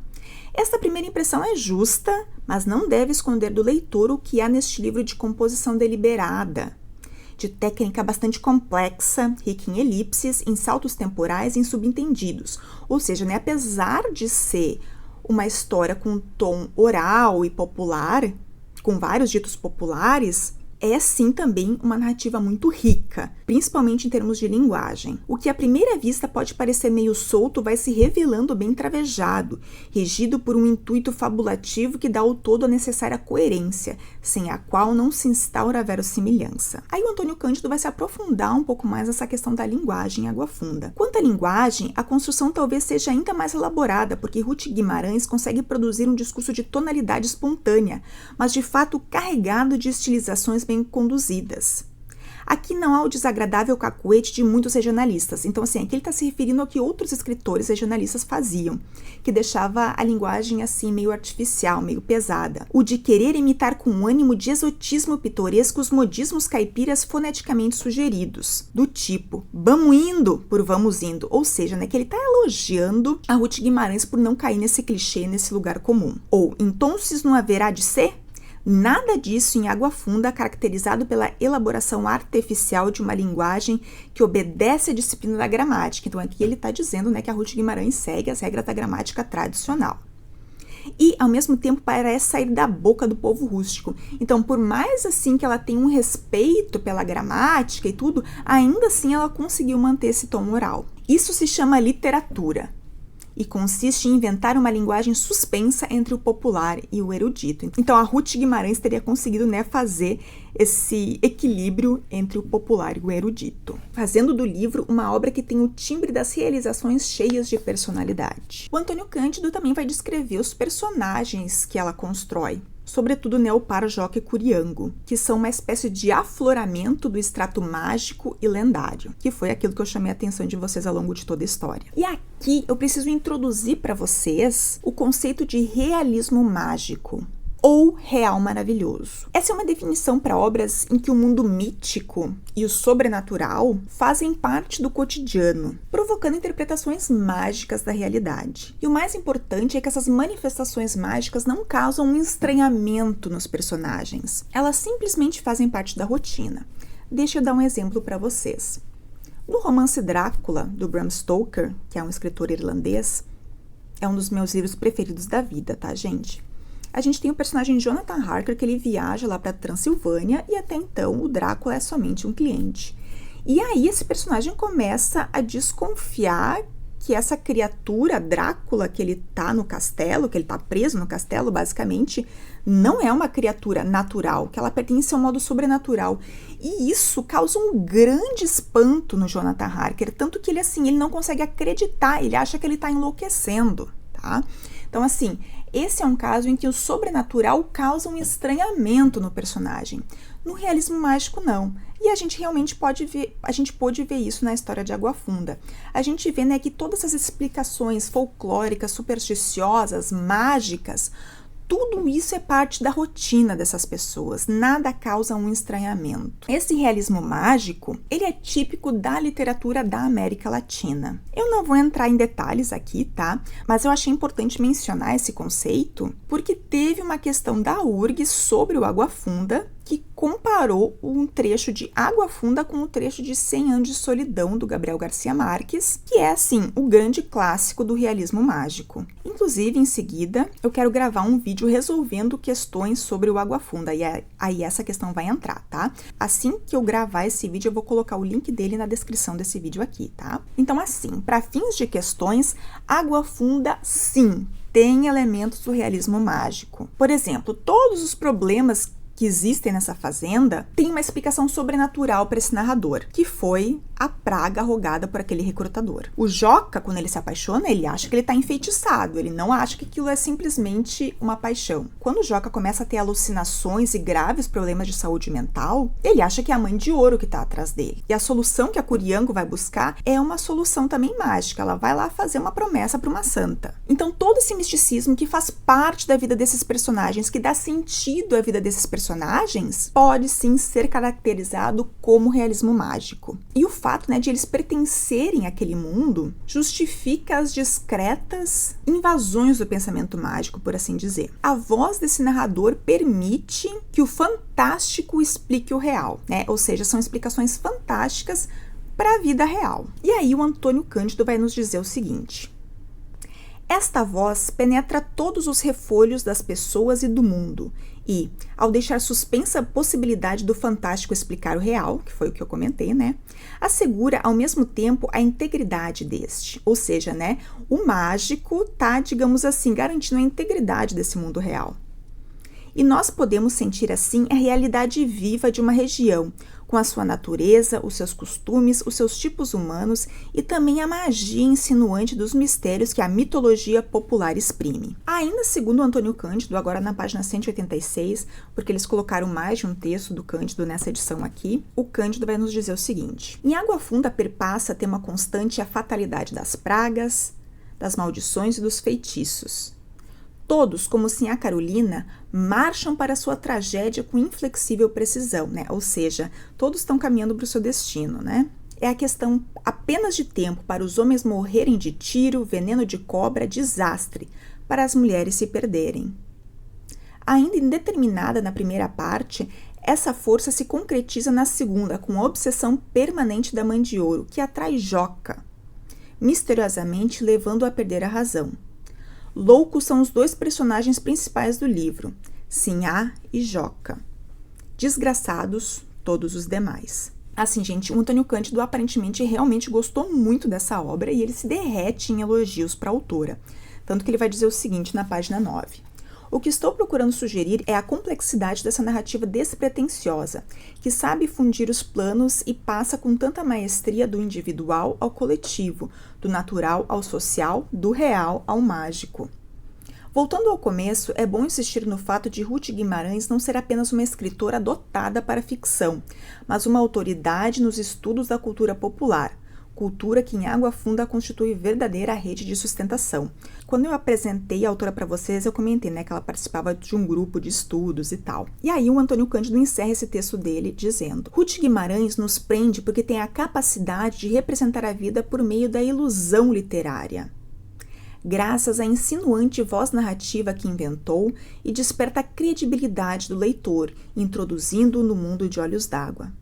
A: Esta primeira impressão é justa, mas não deve esconder do leitor o que há neste livro de composição deliberada, de técnica bastante complexa, rica em elipses, em saltos temporais e em subentendidos. Ou seja, apesar de ser uma história com tom oral e popular, com vários ditos populares, é sim também uma narrativa muito rica, principalmente em termos de linguagem. O que à primeira vista pode parecer meio solto vai se revelando bem travejado, regido por um intuito fabulativo que dá ao todo a necessária coerência, sem a qual não se instaura a verossimilhança. Aí o Antônio Cândido vai se aprofundar um pouco mais nessa questão da linguagem em Água Funda. Quanto à linguagem, a construção talvez seja ainda mais elaborada, porque Ruth Guimarães consegue produzir um discurso de tonalidade espontânea, mas de fato carregado de estilizações bem conduzidas. Aqui não há o desagradável cacuete de muitos regionalistas. Então, aqui ele está se referindo ao que outros escritores regionalistas faziam, que deixava a linguagem meio artificial, meio pesada. O de querer imitar com um ânimo de exotismo pitoresco os modismos caipiras foneticamente sugeridos, do tipo, vamos indo por vamos indo. Ou seja, que ele está elogiando a Ruth Guimarães por não cair nesse clichê, nesse lugar comum. Ou, entonces não haverá de ser? Nada disso em Água Funda, caracterizado pela elaboração artificial de uma linguagem que obedece à disciplina da gramática. Então, aqui ele está dizendo que a Ruth Guimarães segue as regras da gramática tradicional. E, ao mesmo tempo, parece sair da boca do povo rústico. Então, por mais que ela tenha um respeito pela gramática e tudo, ainda assim ela conseguiu manter esse tom oral. Isso se chama literatura. E consiste em inventar uma linguagem suspensa entre o popular e o erudito. Então, a Ruth Guimarães teria conseguido fazer esse equilíbrio entre o popular e o erudito, fazendo do livro uma obra que tem o timbre das realizações cheias de personalidade. O Antônio Cândido também vai descrever os personagens que ela constrói, sobretudo o par Joca e Curiango, que são uma espécie de afloramento do extrato mágico e lendário, que foi aquilo que eu chamei a atenção de vocês ao longo de toda a história. E aqui eu preciso introduzir para vocês o conceito de realismo mágico, ou real maravilhoso. Essa é uma definição para obras em que o mundo mítico e o sobrenatural fazem parte do cotidiano, provocando interpretações mágicas da realidade. E o mais importante é que essas manifestações mágicas não causam um estranhamento nos personagens. Elas simplesmente fazem parte da rotina. Deixa eu dar um exemplo para vocês. No romance Drácula, do Bram Stoker, que é um escritor irlandês, é um dos meus livros preferidos da vida, tá, gente? A gente tem o personagem Jonathan Harker, que ele viaja lá para Transilvânia e até então o Drácula é somente um cliente. E aí esse personagem começa a desconfiar que essa criatura, Drácula, que ele tá no castelo, que ele tá preso no castelo, basicamente, não é uma criatura natural, que ela pertence a um modo sobrenatural. E isso causa um grande espanto no Jonathan Harker, tanto que ele, assim, ele não consegue acreditar, ele acha que ele tá enlouquecendo, tá? Então, assim, esse é um caso em que o sobrenatural causa um estranhamento no personagem. No realismo mágico, não. E a gente realmente pôde ver isso na história de Água Funda. A gente vê, né, que todas as explicações folclóricas, supersticiosas, mágicas, tudo isso é parte da rotina dessas pessoas, nada causa um estranhamento. Esse realismo mágico, ele é típico da literatura da América Latina. Eu não vou entrar em detalhes aqui, tá? Mas eu achei importante mencionar esse conceito porque teve uma questão da URGS sobre o Água Funda que comparou um trecho de Água Funda com o trecho de 100 Anos de Solidão, do Gabriel Garcia Marques, que é, assim, o grande clássico do realismo mágico. Inclusive, em seguida, eu quero gravar um vídeo resolvendo questões sobre o Água Funda, e aí essa questão vai entrar, tá? Assim que eu gravar esse vídeo, eu vou colocar o link dele na descrição desse vídeo aqui, tá? Então, assim, para fins de questões, Água Funda, sim, tem elementos do realismo mágico. Por exemplo, todos os problemas que existem nessa fazenda, tem uma explicação sobrenatural para esse narrador, que foi a praga rogada por aquele recrutador. O Joca, quando ele se apaixona, ele acha que ele está enfeitiçado, ele não acha que aquilo é simplesmente uma paixão. Quando o Joca começa a ter alucinações e graves problemas de saúde mental, ele acha que é a Mãe de Ouro que está atrás dele. E a solução que a Curiango vai buscar é uma solução também mágica, ela vai lá fazer uma promessa para uma santa. Então todo esse misticismo que faz parte da vida desses personagens, que dá sentido à vida desses personagens, pode sim ser caracterizado como realismo mágico. E o fato, né, de eles pertencerem àquele mundo justifica as discretas invasões do pensamento mágico, por assim dizer. A voz desse narrador permite que o fantástico explique o real, né? Ou seja, são explicações fantásticas para a vida real. E aí o Antônio Cândido vai nos dizer o seguinte: esta voz penetra todos os refolhos das pessoas e do mundo e, ao deixar suspensa a possibilidade do fantástico explicar o real, que foi o que eu comentei, né, assegura ao mesmo tempo a integridade deste. Ou seja, né, o mágico tá, digamos assim, garantindo a integridade desse mundo real. E nós podemos sentir assim a realidade viva de uma região, com a sua natureza, os seus costumes, os seus tipos humanos e também a magia insinuante dos mistérios que a mitologia popular exprime. Ainda segundo Antônio Cândido, agora na página 186, porque eles colocaram mais de um texto do Cândido nessa edição aqui, o Cândido vai nos dizer o seguinte: em Água Funda perpassa tema constante a fatalidade das pragas, das maldições e dos feitiços. Todos, como Sinhá Carolina, marcham para sua tragédia com inflexível precisão, né? Ou seja, todos estão caminhando para o seu destino, né? É a questão apenas de tempo para os homens morrerem de tiro, veneno de cobra, desastre, para as mulheres se perderem. Ainda indeterminada na primeira parte, essa força se concretiza na segunda, com a obsessão permanente da Mãe de Ouro, que atrai Joca, misteriosamente levando-o a perder a razão. Loucos são os dois personagens principais do livro, Sinhá e Joca. Desgraçados, todos os demais. Assim, gente, o Antônio Cândido aparentemente realmente gostou muito dessa obra e ele se derrete em elogios para a autora. Tanto que ele vai dizer o seguinte na página 9. O que estou procurando sugerir é a complexidade dessa narrativa despretensiosa, que sabe fundir os planos e passa com tanta maestria do individual ao coletivo, do natural ao social, do real ao mágico. Voltando ao começo, é bom insistir no fato de Ruth Guimarães não ser apenas uma escritora dotada para a ficção, mas uma autoridade nos estudos da cultura popular, cultura que em Água Funda constitui verdadeira rede de sustentação. Quando eu apresentei a autora para vocês, eu comentei, né, que ela participava de um grupo de estudos e tal. E aí o Antônio Cândido encerra esse texto dele dizendo: Ruth Guimarães nos prende porque tem a capacidade de representar a vida por meio da ilusão literária. Graças à insinuante voz narrativa que inventou e desperta a credibilidade do leitor, introduzindo-o no mundo de Olhos d'Água.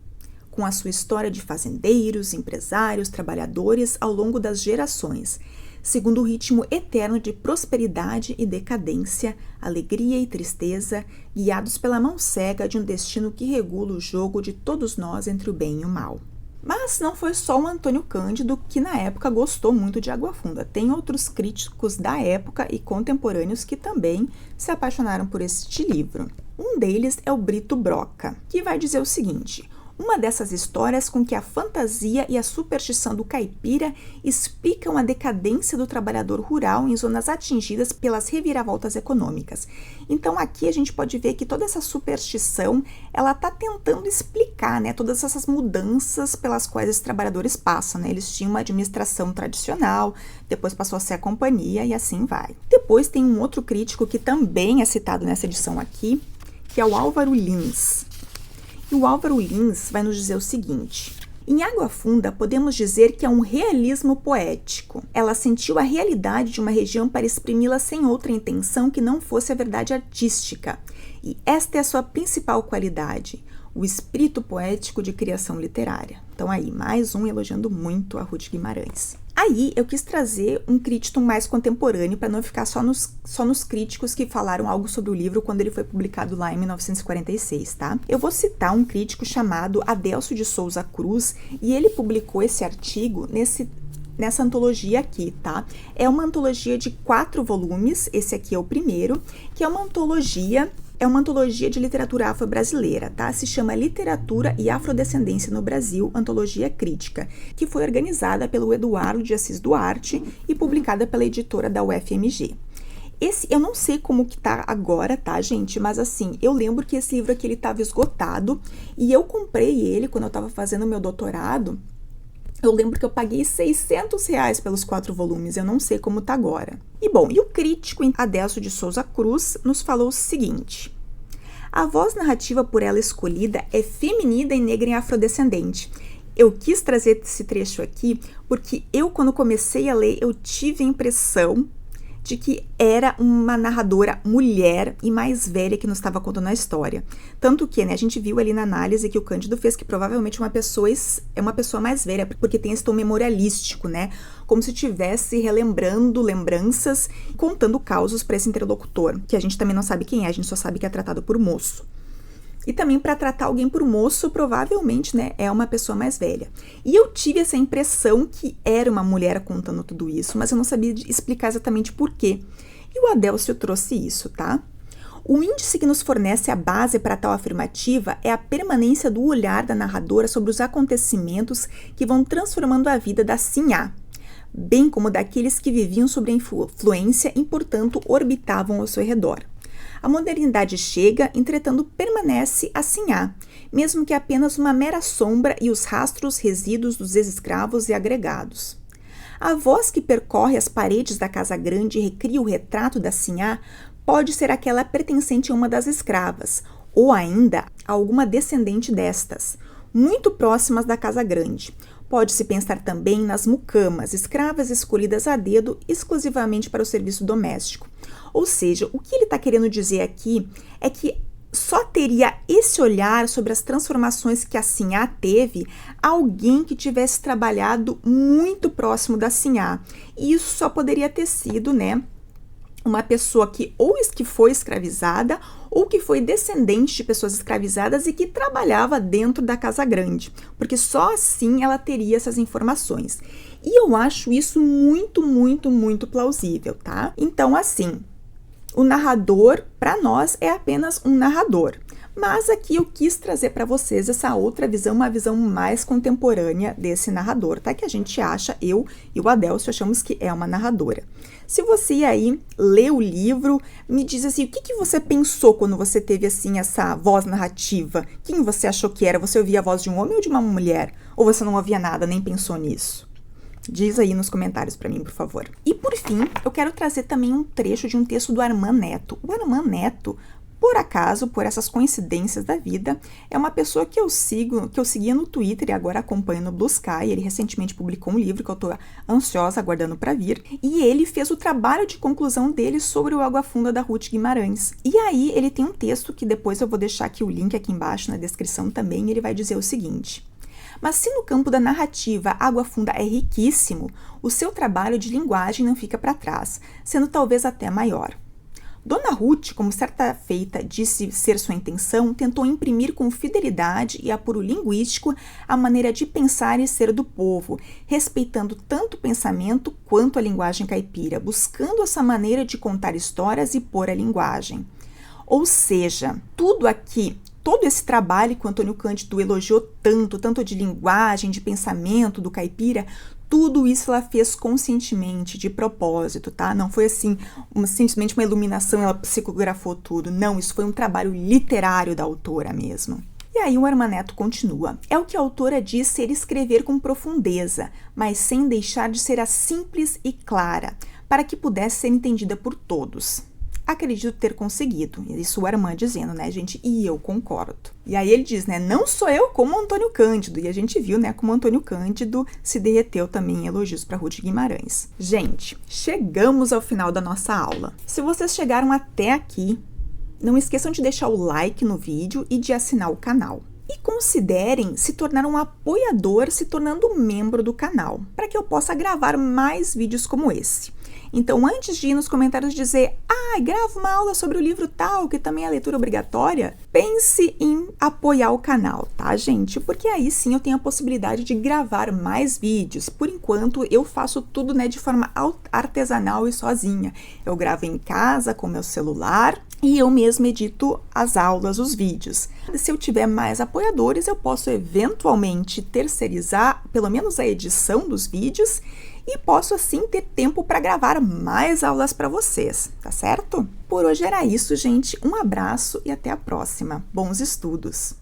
A: com a sua história de fazendeiros, empresários, trabalhadores ao longo das gerações, segundo o ritmo eterno de prosperidade e decadência, alegria e tristeza, guiados pela mão cega de um destino que regula o jogo de todos nós entre o bem e o mal. Mas não foi só o Antônio Cândido que na época gostou muito de Água Funda. Tem outros críticos da época e contemporâneos que também se apaixonaram por este livro. Um deles é o Brito Broca, que vai dizer o seguinte: uma dessas histórias com que a fantasia e a superstição do caipira explicam a decadência do trabalhador rural em zonas atingidas pelas reviravoltas econômicas. Então aqui a gente pode ver que toda essa superstição, ela está tentando explicar, né, todas essas mudanças pelas quais esses trabalhadores passam, né? Eles tinham uma administração tradicional, depois passou a ser a companhia e assim vai. Depois tem um outro crítico que também é citado nessa edição aqui, que é o Álvaro Lins. E o Álvaro Lins vai nos dizer o seguinte: em Água Funda, podemos dizer que é um realismo poético. Ela sentiu a realidade de uma região para exprimi-la sem outra intenção que não fosse a verdade artística. E esta é a sua principal qualidade, o espírito poético de criação literária. Então aí, mais um elogiando muito a Ruth Guimarães. Aí eu quis trazer um crítico mais contemporâneo para não ficar só nos críticos que falaram algo sobre o livro quando ele foi publicado lá em 1946, tá? Eu vou citar um crítico chamado Adélcio de Souza Cruz e ele publicou esse artigo nessa antologia aqui, tá? É uma antologia de 4 volumes, esse aqui é o primeiro, que é uma antologia de literatura afro-brasileira, tá? Se chama Literatura e Afrodescendência no Brasil, Antologia Crítica, que foi organizada pelo Eduardo de Assis Duarte e publicada pela editora da UFMG. Esse, eu não sei como que tá agora, tá, gente? Mas assim, eu lembro que esse livro aqui, ele tava esgotado e eu comprei ele quando eu tava fazendo meu doutorado. Eu lembro que eu paguei R$600 pelos 4 volumes, eu não sei como tá agora. E bom, e o crítico Adélcio de Souza Cruz nos falou o seguinte: a voz narrativa por ela escolhida é feminina e negra e afrodescendente. Eu quis trazer esse trecho aqui porque eu, quando comecei a ler, eu tive a impressão de que era uma narradora mulher e mais velha que nos estava contando a história. Tanto que, né, a gente viu ali na análise que o Cândido fez que provavelmente é uma pessoa mais velha, porque tem esse tom memorialístico, né? Como se estivesse relembrando lembranças, contando causos para esse interlocutor, que a gente também não sabe quem é, a gente só sabe que é tratado por moço. E também para tratar alguém por moço, provavelmente, né, é uma pessoa mais velha. E eu tive essa impressão que era uma mulher contando tudo isso, mas eu não sabia explicar exatamente por quê. E o Adélcio trouxe isso, tá? O índice que nos fornece a base para tal afirmativa é a permanência do olhar da narradora sobre os acontecimentos que vão transformando a vida da Sinhá, bem como daqueles que viviam sob a influência e, portanto, orbitavam ao seu redor. A modernidade chega, entretanto permanece a Sinhá, mesmo que apenas uma mera sombra e os rastros resíduos dos ex-escravos e agregados. A voz que percorre as paredes da casa grande e recria o retrato da Sinhá pode ser aquela pertencente a uma das escravas, ou ainda a alguma descendente destas, muito próximas da casa grande. Pode-se pensar também nas mucamas, escravas escolhidas a dedo exclusivamente para o serviço doméstico. Ou seja, o que ele está querendo dizer aqui é que só teria esse olhar sobre as transformações que a Sinhá teve alguém que tivesse trabalhado muito próximo da Sinhá. E isso só poderia ter sido, né, uma pessoa que foi escravizada ou que foi descendente de pessoas escravizadas e que trabalhava dentro da casa grande, porque só assim ela teria essas informações. E eu acho isso muito, muito, muito plausível, tá? Então, assim, o narrador, para nós, é apenas um narrador. Mas aqui eu quis trazer para vocês essa outra visão, uma visão mais contemporânea desse narrador, tá? Que a gente acha, eu e o Adélcio achamos que é uma narradora. Se você aí lê o livro, me diz assim, o que você pensou quando você teve assim essa voz narrativa? Quem você achou que era? Você ouvia a voz de um homem ou de uma mulher? Ou você não ouvia nada, nem pensou nisso? Diz aí nos comentários para mim, por favor. E por fim, eu quero trazer também um trecho de um texto do Armand Neto. O Armand Neto, por acaso, por essas coincidências da vida, é uma pessoa que eu seguia no Twitter e agora acompanho no Blue Sky. Ele recentemente publicou um livro que eu estou ansiosa, aguardando para vir. E ele fez o trabalho de conclusão dele sobre o Água Funda da Ruth Guimarães. E aí ele tem um texto que depois eu vou deixar aqui o link aqui embaixo na descrição também, e ele vai dizer o seguinte: Mas se no campo da narrativa Água Funda é riquíssimo, o seu trabalho de linguagem não fica para trás, sendo talvez até maior. Dona Ruth, como certa feita disse ser sua intenção, tentou imprimir com fidelidade e apuro linguístico a maneira de pensar e ser do povo, respeitando tanto o pensamento quanto a linguagem caipira, buscando essa maneira de contar histórias e pôr a linguagem. Ou seja, tudo aqui, todo esse trabalho que o Antônio Cândido elogiou tanto de linguagem, de pensamento do caipira, tudo isso ela fez conscientemente, de propósito, tá? Não foi assim, simplesmente uma iluminação, ela psicografou tudo. Não, isso foi um trabalho literário da autora mesmo. E aí o Armaneto continua. É o que a autora diz ser escrever com profundeza, mas sem deixar de ser a simples e clara, para que pudesse ser entendida por todos. Acredito ter conseguido. Isso o Armand dizendo, né, gente? E eu concordo. E aí ele diz, né, não sou eu como Antônio Cândido. E a gente viu, né, como Antônio Cândido se derreteu também em elogios para Ruth Guimarães. Gente, chegamos ao final da nossa aula. Se vocês chegaram até aqui, não esqueçam de deixar o like no vídeo e de assinar o canal. E considerem se tornar um apoiador se tornando membro do canal, para que eu possa gravar mais vídeos como esse. Então, antes de ir nos comentários dizer, grava uma aula sobre o livro tal, que também é leitura obrigatória, pense em apoiar o canal, tá, gente? Porque aí sim eu tenho a possibilidade de gravar mais vídeos. Por enquanto, eu faço tudo, né, de forma artesanal e sozinha. Eu gravo em casa com meu celular e eu mesma edito as aulas, os vídeos. Se eu tiver mais apoiadores, eu posso eventualmente terceirizar pelo menos a edição dos vídeos e posso assim ter tempo para gravar mais aulas para vocês, tá certo? Por hoje era isso, gente. Um abraço e até a próxima. Bons estudos!